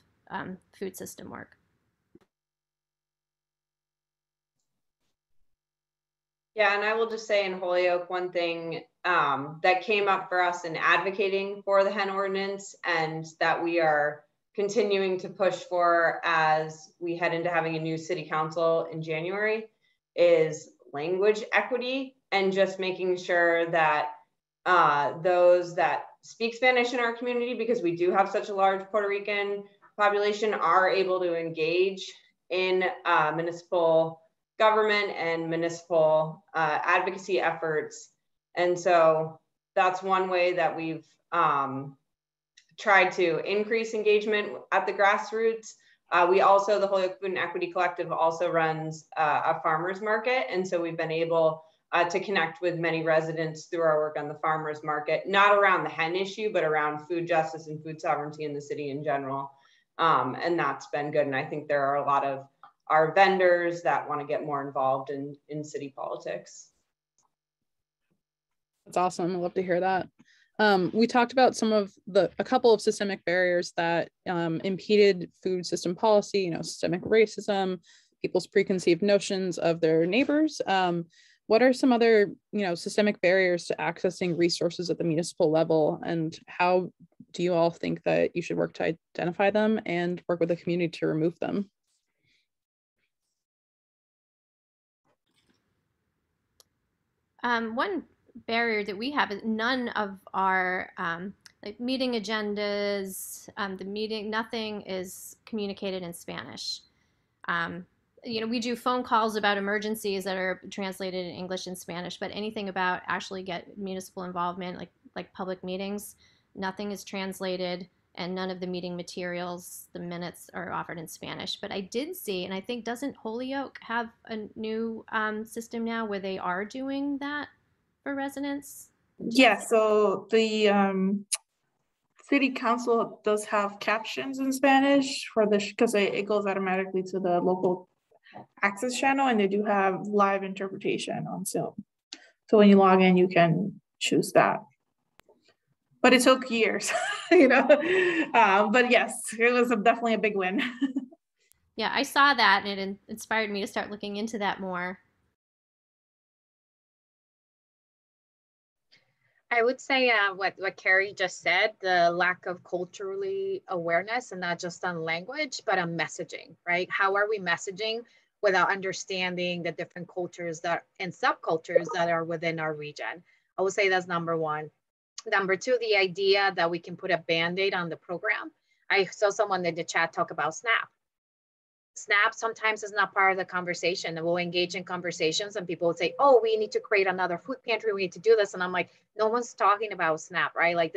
[SPEAKER 5] food system work.
[SPEAKER 3] Yeah, and I will just say in Holyoke, one thing that came up for us in advocating for the hen ordinance, and that we are continuing to push for as we head into having a new city council in January, is language equity, and just making sure that those that speak Spanish in our community, because we do have such a large Puerto Rican population, are able to engage in municipal government and municipal advocacy efforts. And so that's one way that we've tried to increase engagement at the grassroots. We also, the Holyoke Food and Equity Collective also runs a farmer's market. And so we've been able to connect with many residents through our work on the farmer's market, not around the hen issue, but around food justice and food sovereignty in the city in general. And that's been good. And I think there are a lot of our vendors that want to get more involved in city politics.
[SPEAKER 1] That's awesome. I love to hear that. We talked about a couple of systemic barriers that impeded food system policy, systemic racism, people's preconceived notions of their neighbors. What are some other, systemic barriers to accessing resources at the municipal level, and how do you all think that you should work to identify them and work with the community to remove them?
[SPEAKER 5] One barrier that we have is none of our like meeting agendas, nothing is communicated in Spanish. We do phone calls about emergencies that are translated in English and Spanish, but anything about actually get municipal involvement, like public meetings, nothing is translated, and none of the meeting materials, the minutes, are offered in Spanish. But I did see, and I think, doesn't Holyoke have a new system now where they are doing that for residents?
[SPEAKER 4] Yeah, so the city council does have captions in Spanish for because it goes automatically to the local access channel, and they do have live interpretation on Zoom. So when you log in, you can choose that. But it took years, but yes, it was definitely a big win.
[SPEAKER 5] Yeah, I saw that, and it inspired me to start looking into that more.
[SPEAKER 2] I would say what Kerry just said, the lack of culturally awareness, and not just on language, but on messaging, right? How are we messaging without understanding the different cultures and subcultures that are within our region? I would say that's number one. Number two, the idea that we can put a Band-Aid on the program. I saw someone in the chat talk about SNAP. SNAP sometimes is not part of the conversation, and we'll engage in conversations and people would say, oh, we need to create another food pantry, we need to do this. And I'm like, no one's talking about SNAP, right? Like,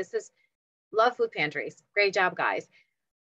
[SPEAKER 2] love food pantries, great job, guys.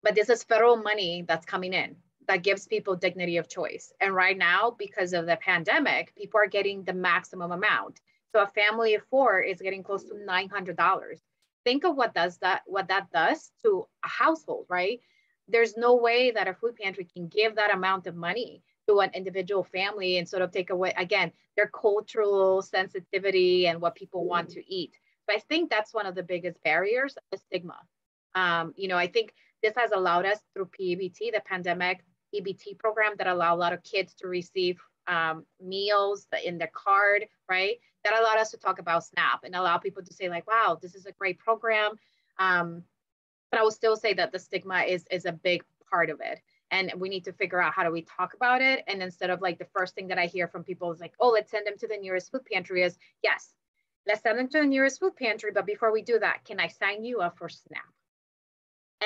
[SPEAKER 2] But this is federal money that's coming in that gives people dignity of choice. And right now, because of the pandemic, people are getting the maximum amount. So a family of 4 is getting close to $900. Think of what that does to a household, right? There's no way that a food pantry can give that amount of money to an individual family and sort of take away, again, their cultural sensitivity and what people want to eat. So I think that's one of the biggest barriers, the stigma. I think this has allowed us through PEBT, the pandemic EBT program, that allow a lot of kids to receive meals in the card, right? That allowed us to talk about SNAP and allow people to say like, wow, this is a great program. But I will still say that the stigma is a big part of it. And we need to figure out how do we talk about it. And instead of like the first thing that I hear from people is like, oh, let's send them to the nearest food pantry is, yes, let's send them to the nearest food pantry. But before we do that, can I sign you up for SNAP?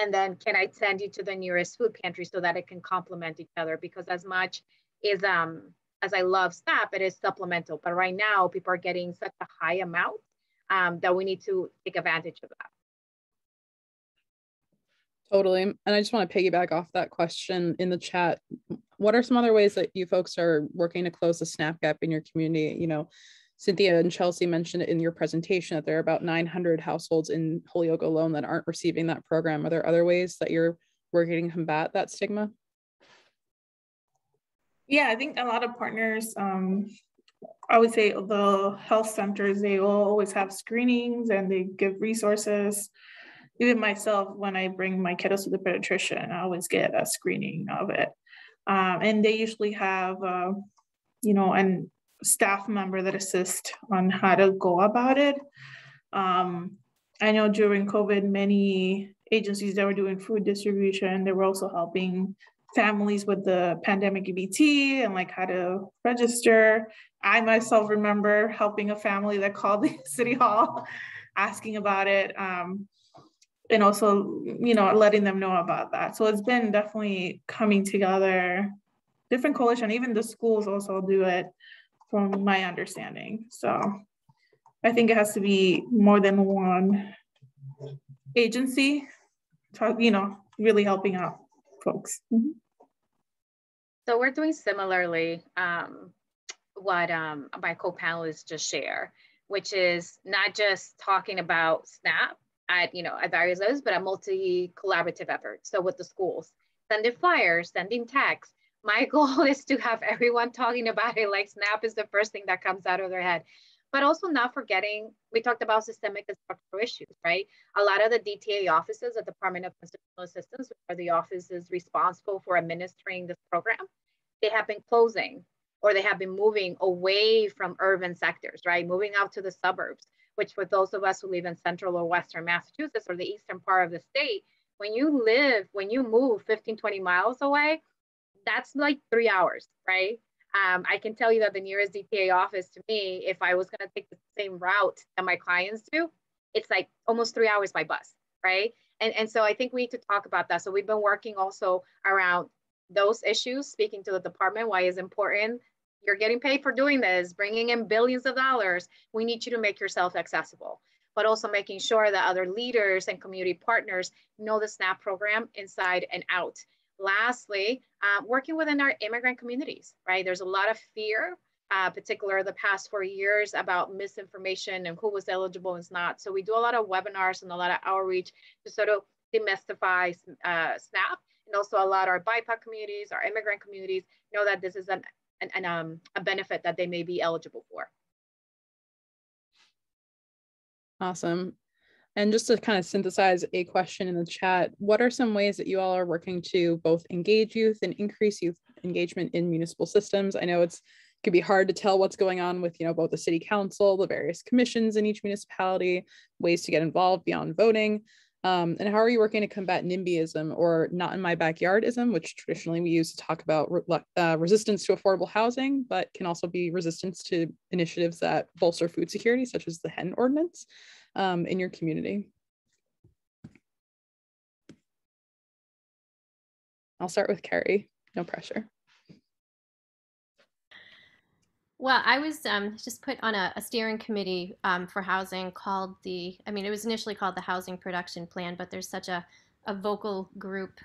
[SPEAKER 2] And then can I send you to the nearest food pantry so that it can complement each other? Because as much as I love SNAP, it is supplemental. But right now, people are getting such a high amount that we need to take advantage of that.
[SPEAKER 1] Totally. And I just want to piggyback off that question in the chat. What are some other ways that you folks are working to close the SNAP gap in your community? You know, Cynthia and Chelsea mentioned in your presentation that there are about 900 households in Holyoke alone that aren't receiving that program. Are there other ways that you're working to combat that stigma?
[SPEAKER 4] Yeah, I think a lot of partners, I would say the health centers, they will always have screenings and they give resources. Even myself, when I bring my kiddos to the pediatrician, I always get a screening of it. And they usually have, you know, a staff member that assists on how to go about it. I know during COVID, many agencies that were doing food distribution, they were also helping families with the pandemic EBT and like how to register. I myself remember helping a family that called the city hall asking about it. And also, you know, letting them know about that. So it's been definitely coming together, different coalition, even the schools also do it from my understanding. So I think it has to be more than one agency, you know, really helping out folks. Mm-hmm.
[SPEAKER 2] So we're doing similarly what my co-panelists just share, which is not just talking about SNAP at various levels, but a multi-collaborative effort. So with the schools, sending flyers, sending texts. My goal is to have everyone talking about it like SNAP is the first thing that comes out of their head. But also not forgetting, we talked about systemic and structural issues, right? A lot of the DTA offices, the Department of Constitutional Assistance, which are the offices responsible for administering this program, they have been closing or they have been moving away from urban sectors, right? Moving out to the suburbs, which for those of us who live in central or western Massachusetts or the eastern part of the state, when you move 15, 20 miles away, that's like 3 hours, right? I can tell you that the nearest DTA office to me, if I was going to take the same route that my clients do, it's like almost 3 hours by bus, right? And so I think we need to talk about that. So we've been working also around those issues, speaking to the department, why it's important. You're getting paid for doing this, bringing in billions of dollars. We need you to make yourself accessible, but also making sure that other leaders and community partners know the SNAP program inside and out. Lastly, working within our immigrant communities, right? There's a lot of fear, particularly the past 4 years, about misinformation and who was eligible and not. So we do a lot of webinars and a lot of outreach to sort of demystify SNAP, and also allow our BIPOC communities, our immigrant communities, know that this is a benefit that they may be eligible for.
[SPEAKER 1] Awesome. And just to kind of synthesize a question in the chat, what are some ways that you all are working to both engage youth and increase youth engagement in municipal systems? I know it could be hard to tell what's going on with, both the city council, the various commissions in each municipality, ways to get involved beyond voting. And how are you working to combat NIMBYism or not in my backyardism, which traditionally we use to talk about resistance to affordable housing, but can also be resistance to initiatives that bolster food security, such as the hen ordinance in your community? I'll start with Kerry, no pressure.
[SPEAKER 5] Well, I was just put on a steering committee for housing called it was initially called the Housing Production Plan, but there's such a vocal group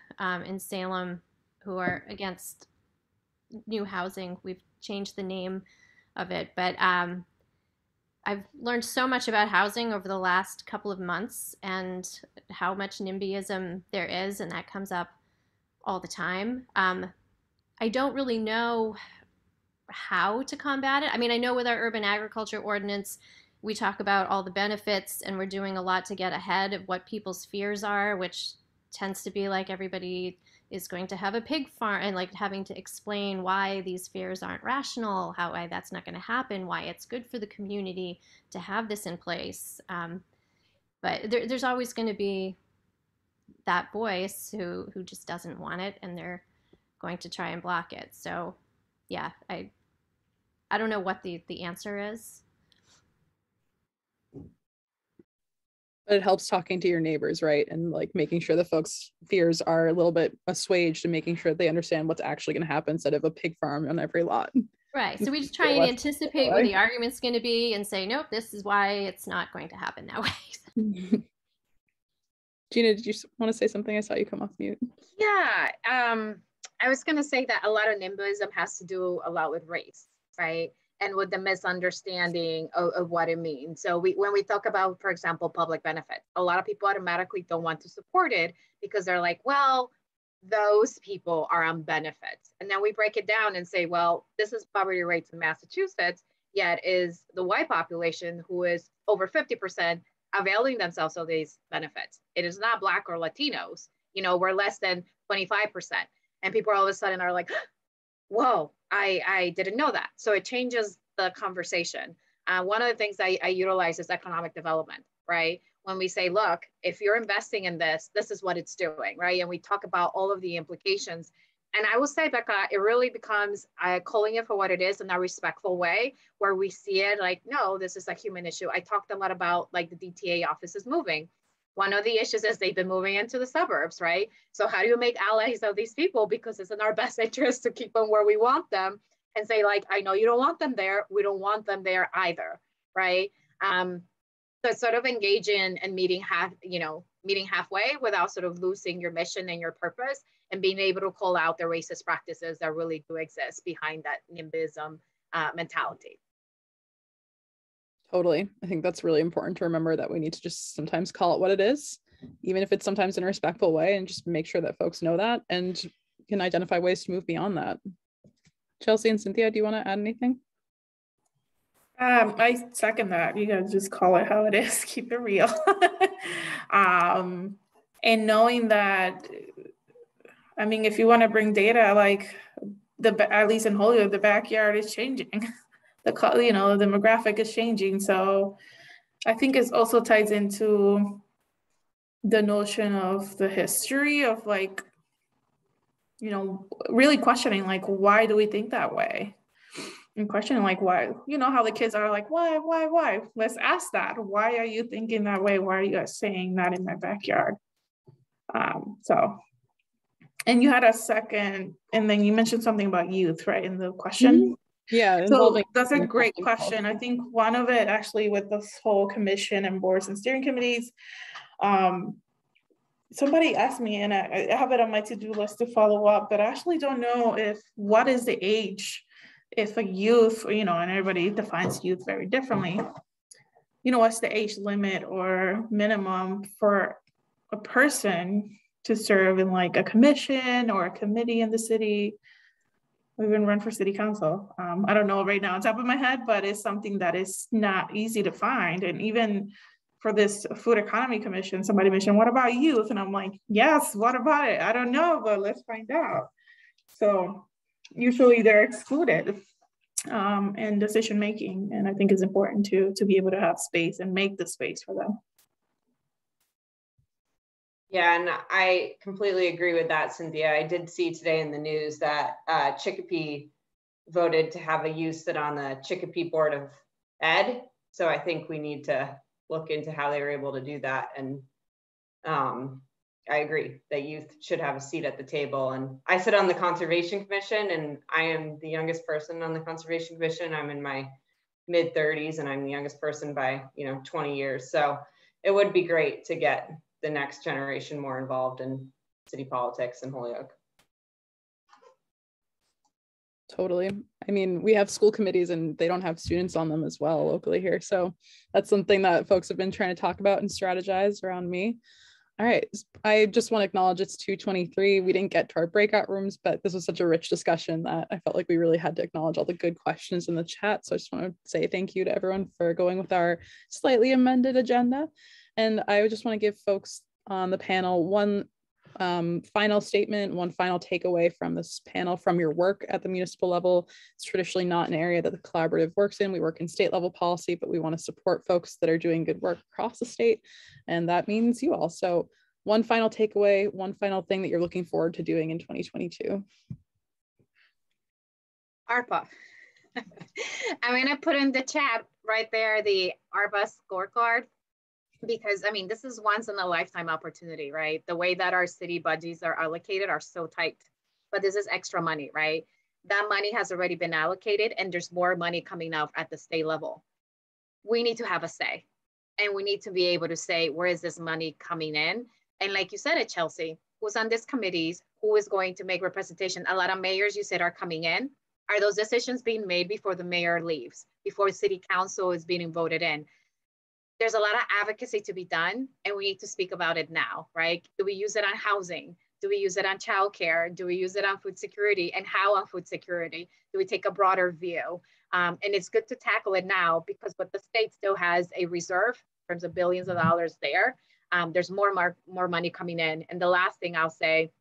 [SPEAKER 5] in Salem who are against new housing. We've changed the name of it, but I've learned so much about housing over the last couple of months and how much NIMBYism there is, and that comes up all the time. I don't really know how to combat it. I mean, I know with our urban agriculture ordinance, we talk about all the benefits and we're doing a lot to get ahead of what people's fears are, which tends to be like everybody is going to have a pig farm, and like having to explain why these fears aren't rational, why that's not going to happen, why it's good for the community to have this in place. But there's always going to be that voice who just doesn't want it, and they're going to try and block it. So yeah, I don't know what the answer is.
[SPEAKER 1] But it helps talking to your neighbors, right? And like making sure the folks' fears are a little bit assuaged and making sure they understand what's actually going to happen instead of a pig farm on every lot.
[SPEAKER 5] Right. So we just try and anticipate what the argument's going to be and say, nope, this is why it's not going to happen that way.
[SPEAKER 1] Gina, did you want to say something? I saw you come off mute.
[SPEAKER 2] Yeah. I was going to say that a lot of NIMBYism has to do a lot with race, right? And with the misunderstanding of what it means. So when we talk about, for example, public benefit, a lot of people automatically don't want to support it because they're like, well, those people are on benefits. And then we break it down and say, well, this is poverty rates in Massachusetts, yet is the white population who is over 50% availing themselves of these benefits. It is not Black or Latinos. You know, we're less than 25%. And people all of a sudden are like, whoa, I didn't know that. So it changes the conversation. One of the things I utilize is economic development, right? When we say, look, if you're investing in this, this is what it's doing, right? And we talk about all of the implications. And I will say, Becca, it really becomes calling it for what it is in a respectful way, where we see it like, no, this is a human issue. I talked a lot about like the DTA offices moving. One of the issues is they've been moving into the suburbs, right? So how do you make allies of these people? Because it's in our best interest to keep them where we want them, and say like, I know you don't want them there. We don't want them there either, right? So sort of engaging and meeting halfway without sort of losing your mission and your purpose, and being able to call out the racist practices that really do exist behind that NIMBYism mentality.
[SPEAKER 1] Totally. I think that's really important to remember, that we need to just sometimes call it what it is, even if it's sometimes in a respectful way, and just make sure that folks know that and can identify ways to move beyond that. Chelsea and Cynthia, do you want to add anything?
[SPEAKER 4] I second that. You gotta just call it how it is, keep it real. And knowing that, I mean, if you want to bring data, like at least in Holyoke, the backyard is changing. The demographic is changing. So I think it also ties into the notion of the history of like, really questioning like, why do we think that way? And questioning like, why, how the kids are like, why? Let's ask that. Why are you thinking that way? Why are you guys saying that in my backyard? And you had a second, and then you mentioned something about youth, right, in the question?
[SPEAKER 1] Mm-hmm. Yeah.
[SPEAKER 4] So that's a great question. I think one of it actually with this whole commission and boards and steering committees, somebody asked me, and I have it on my to-do list to follow up, but I actually don't know what is the age, if a youth, and everybody defines youth very differently, what's the age limit or minimum for a person to serve in like a commission or a committee in the city, or even run for city council. I don't know right now on top of my head, but it's something that is not easy to find. And even for this food economy commission, somebody mentioned, what about youth? And I'm like, yes, what about it? I don't know, but let's find out. So usually they're excluded in decision making. And I think it's important to be able to have space and make the space for them.
[SPEAKER 3] Yeah, and I completely agree with that, Cynthia. I did see today in the news that Chicopee voted to have a youth sit on the Chicopee Board of Ed. So I think we need to look into how they were able to do that. And I agree that youth should have a seat at the table. And I sit on the Conservation Commission, and I am the youngest person on the Conservation Commission. I'm in my mid-30s, and I'm the youngest person by 20 years. So it would be great to get the next generation more involved in city politics in Holyoke.
[SPEAKER 1] Totally. I mean, we have school committees and they don't have students on them as well locally here. So that's something that folks have been trying to talk about and strategize around me. All right. I just want to acknowledge it's 2:23. We didn't get to our breakout rooms, but this was such a rich discussion that I felt like we really had to acknowledge all the good questions in the chat. So I just want to say thank you to everyone for going with our slightly amended agenda. And I just want to give folks on the panel one Final statement, one final takeaway from this panel from your work at the municipal level. It's traditionally not an area that the collaborative works in. We work in state level policy, but we want to support folks that are doing good work across the state. And that means you all. So one final takeaway, one final thing that you're looking forward to doing in 2022.
[SPEAKER 2] Arpa. I'm going to put in the chat right there, the Arpa scorecard. Because I mean, this is once in a lifetime opportunity, right? The way that our city budgets are allocated are so tight, but this is extra money, right? That money has already been allocated and there's more money coming out at the state level. We need to have a say and we need to be able to say, where is this money coming in? And like you said it, Chelsea, who's on these committees, who is going to make representation? A lot of mayors you said are coming in. Are those decisions being made before the mayor leaves, before city council is being voted in? There's a lot of advocacy to be done and we need to speak about it now, right? Do we use it on housing? Do we use it on childcare? Do we use it on food security? And how on food security? Do we take a broader view? And it's good to tackle it now because but the state still has a reserve in terms of billions of dollars there. There's more money coming in. And the last thing I'll say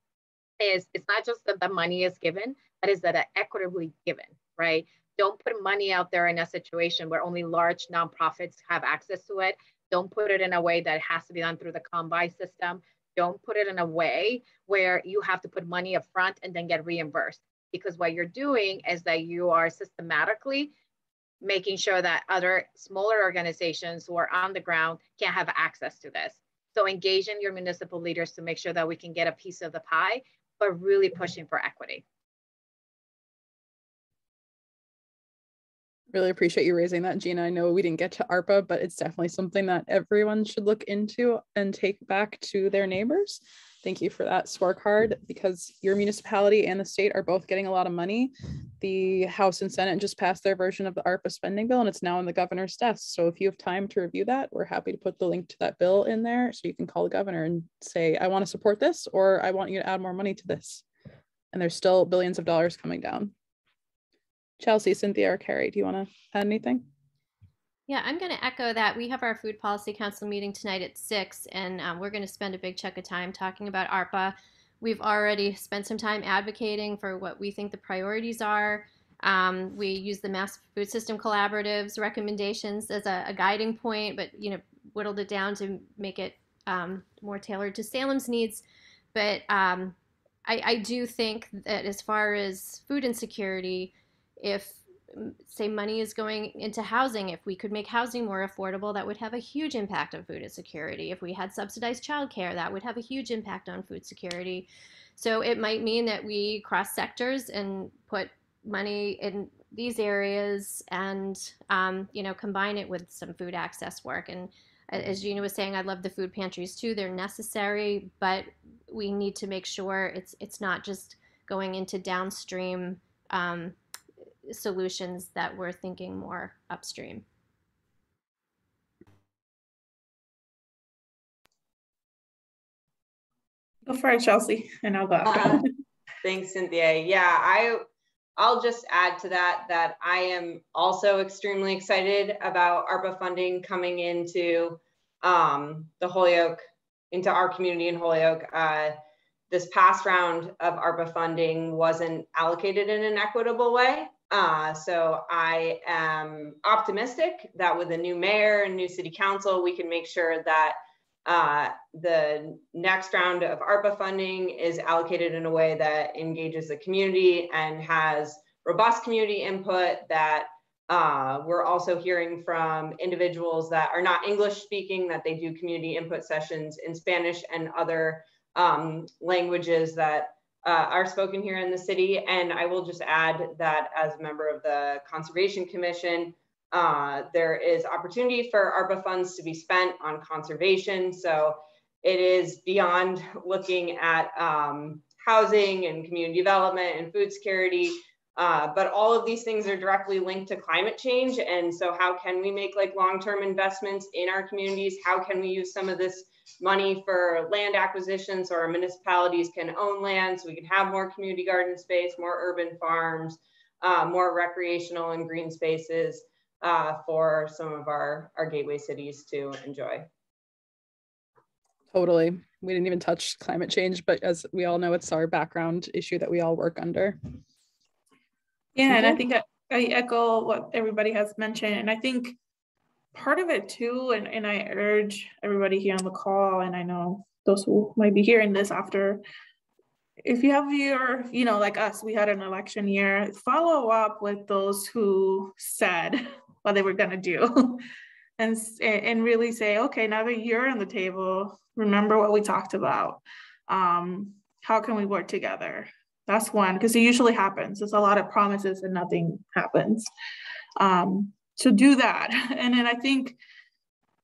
[SPEAKER 2] is it's not just that the money is given, but is that equitably given, right? Don't put money out there in a situation where only large nonprofits have access to it. Don't put it in a way that it has to be done through the combine system. Don't put it in a way where you have to put money up front and then get reimbursed. Because what you're doing is that you are systematically making sure that other smaller organizations who are on the ground can't have access to this. So engage in your municipal leaders to make sure that we can get a piece of the pie, but really pushing for equity.
[SPEAKER 1] Really appreciate you raising that, Gina. I know we didn't get to ARPA, but it's definitely something that everyone should look into and take back to their neighbors. Thank you for that scorecard because your municipality and the state are both getting a lot of money. The House and Senate just passed their version of the ARPA spending bill and it's now on the governor's desk. So if you have time to review that, we're happy to put the link to that bill in there so you can call the governor and say, I want to support this or I want you to add more money to this. And there's still billions of dollars coming down. Chelsea, Cynthia, or Kerry, do you want to add anything?
[SPEAKER 5] Yeah, I'm going to echo that. We have our Food Policy Council meeting tonight at 6, and we're going to spend a big chunk of time talking about ARPA. We've already spent some time advocating for what we think the priorities are. We use the Mass Food System Collaborative's recommendations as a guiding point, but whittled it down to make it more tailored to Salem's needs. But I do think that as far as food insecurity, if say money is going into housing, if we could make housing more affordable, that would have a huge impact on food insecurity. If we had subsidized childcare, that would have a huge impact on food security. So it might mean that we cross sectors and put money in these areas and combine it with some food access work. And as Gina was saying, I love the food pantries too. They're necessary, but we need to make sure it's not just going into downstream solutions, that we're thinking more upstream.
[SPEAKER 4] Go for it, Chelsea, and I'll go after.
[SPEAKER 3] Thanks, Cynthia. Yeah, I'll just add to that I am also extremely excited about ARPA funding coming into the Holyoke, into our community in Holyoke. This past round of ARPA funding wasn't allocated in an equitable way. So I am optimistic that with a new mayor and new city council, we can make sure that the next round of ARPA funding is allocated in a way that engages the community and has robust community input, that we're also hearing from individuals that are not English speaking, that they do community input sessions in Spanish and other languages that are spoken here in the city. And I will just add that as a member of the Conservation Commission, there is opportunity for ARPA funds to be spent on conservation. So it is beyond looking at housing and community development and food security, but all of these things are directly linked to climate change. And so how can we make long-term investments in our communities? How can we use some of this money for land acquisition so our municipalities can own land, so we can have more community garden space, more urban farms, more recreational and green spaces for some of our gateway cities to enjoy.
[SPEAKER 1] Totally. we didn't even touch climate change, but as we all know, it's our background issue that we all work under.
[SPEAKER 4] Yeah, and I think I echo what everybody has mentioned. And I think part of it too, and I urge everybody here on the call, and I know those who might be hearing this after, if you have your, like us, we had an election year, follow up with those who said what they were going to do and really say, okay, now that you're on the table, remember what we talked about. How can we work together? That's one, because it usually happens. There's a lot of promises and nothing happens. So do that. And then I think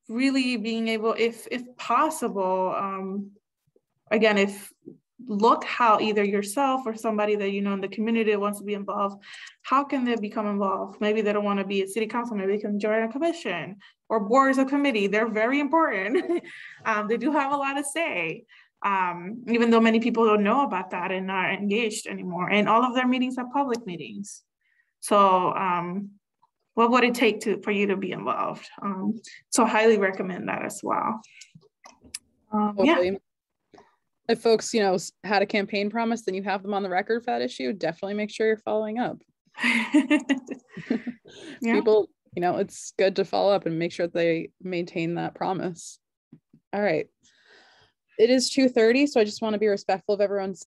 [SPEAKER 4] really being able, if possible, again, look how either yourself or somebody that you know in the community that wants to be involved, how can they become involved? Maybe they don't want to be a city council, maybe they can join a commission or boards of committee. They're very important. They do have a lot to say, even though many people don't know about that and not engaged anymore. And all of their meetings are public meetings. So what would it take for you to be involved? So I highly recommend that as well. Yeah.
[SPEAKER 1] If folks, had a campaign promise, then you have them on the record for that issue. Definitely make sure you're following up.
[SPEAKER 4] Yeah.
[SPEAKER 1] People, it's good to follow up and make sure that they maintain that promise. All right. It is 2:30, so I just want to be respectful of everyone's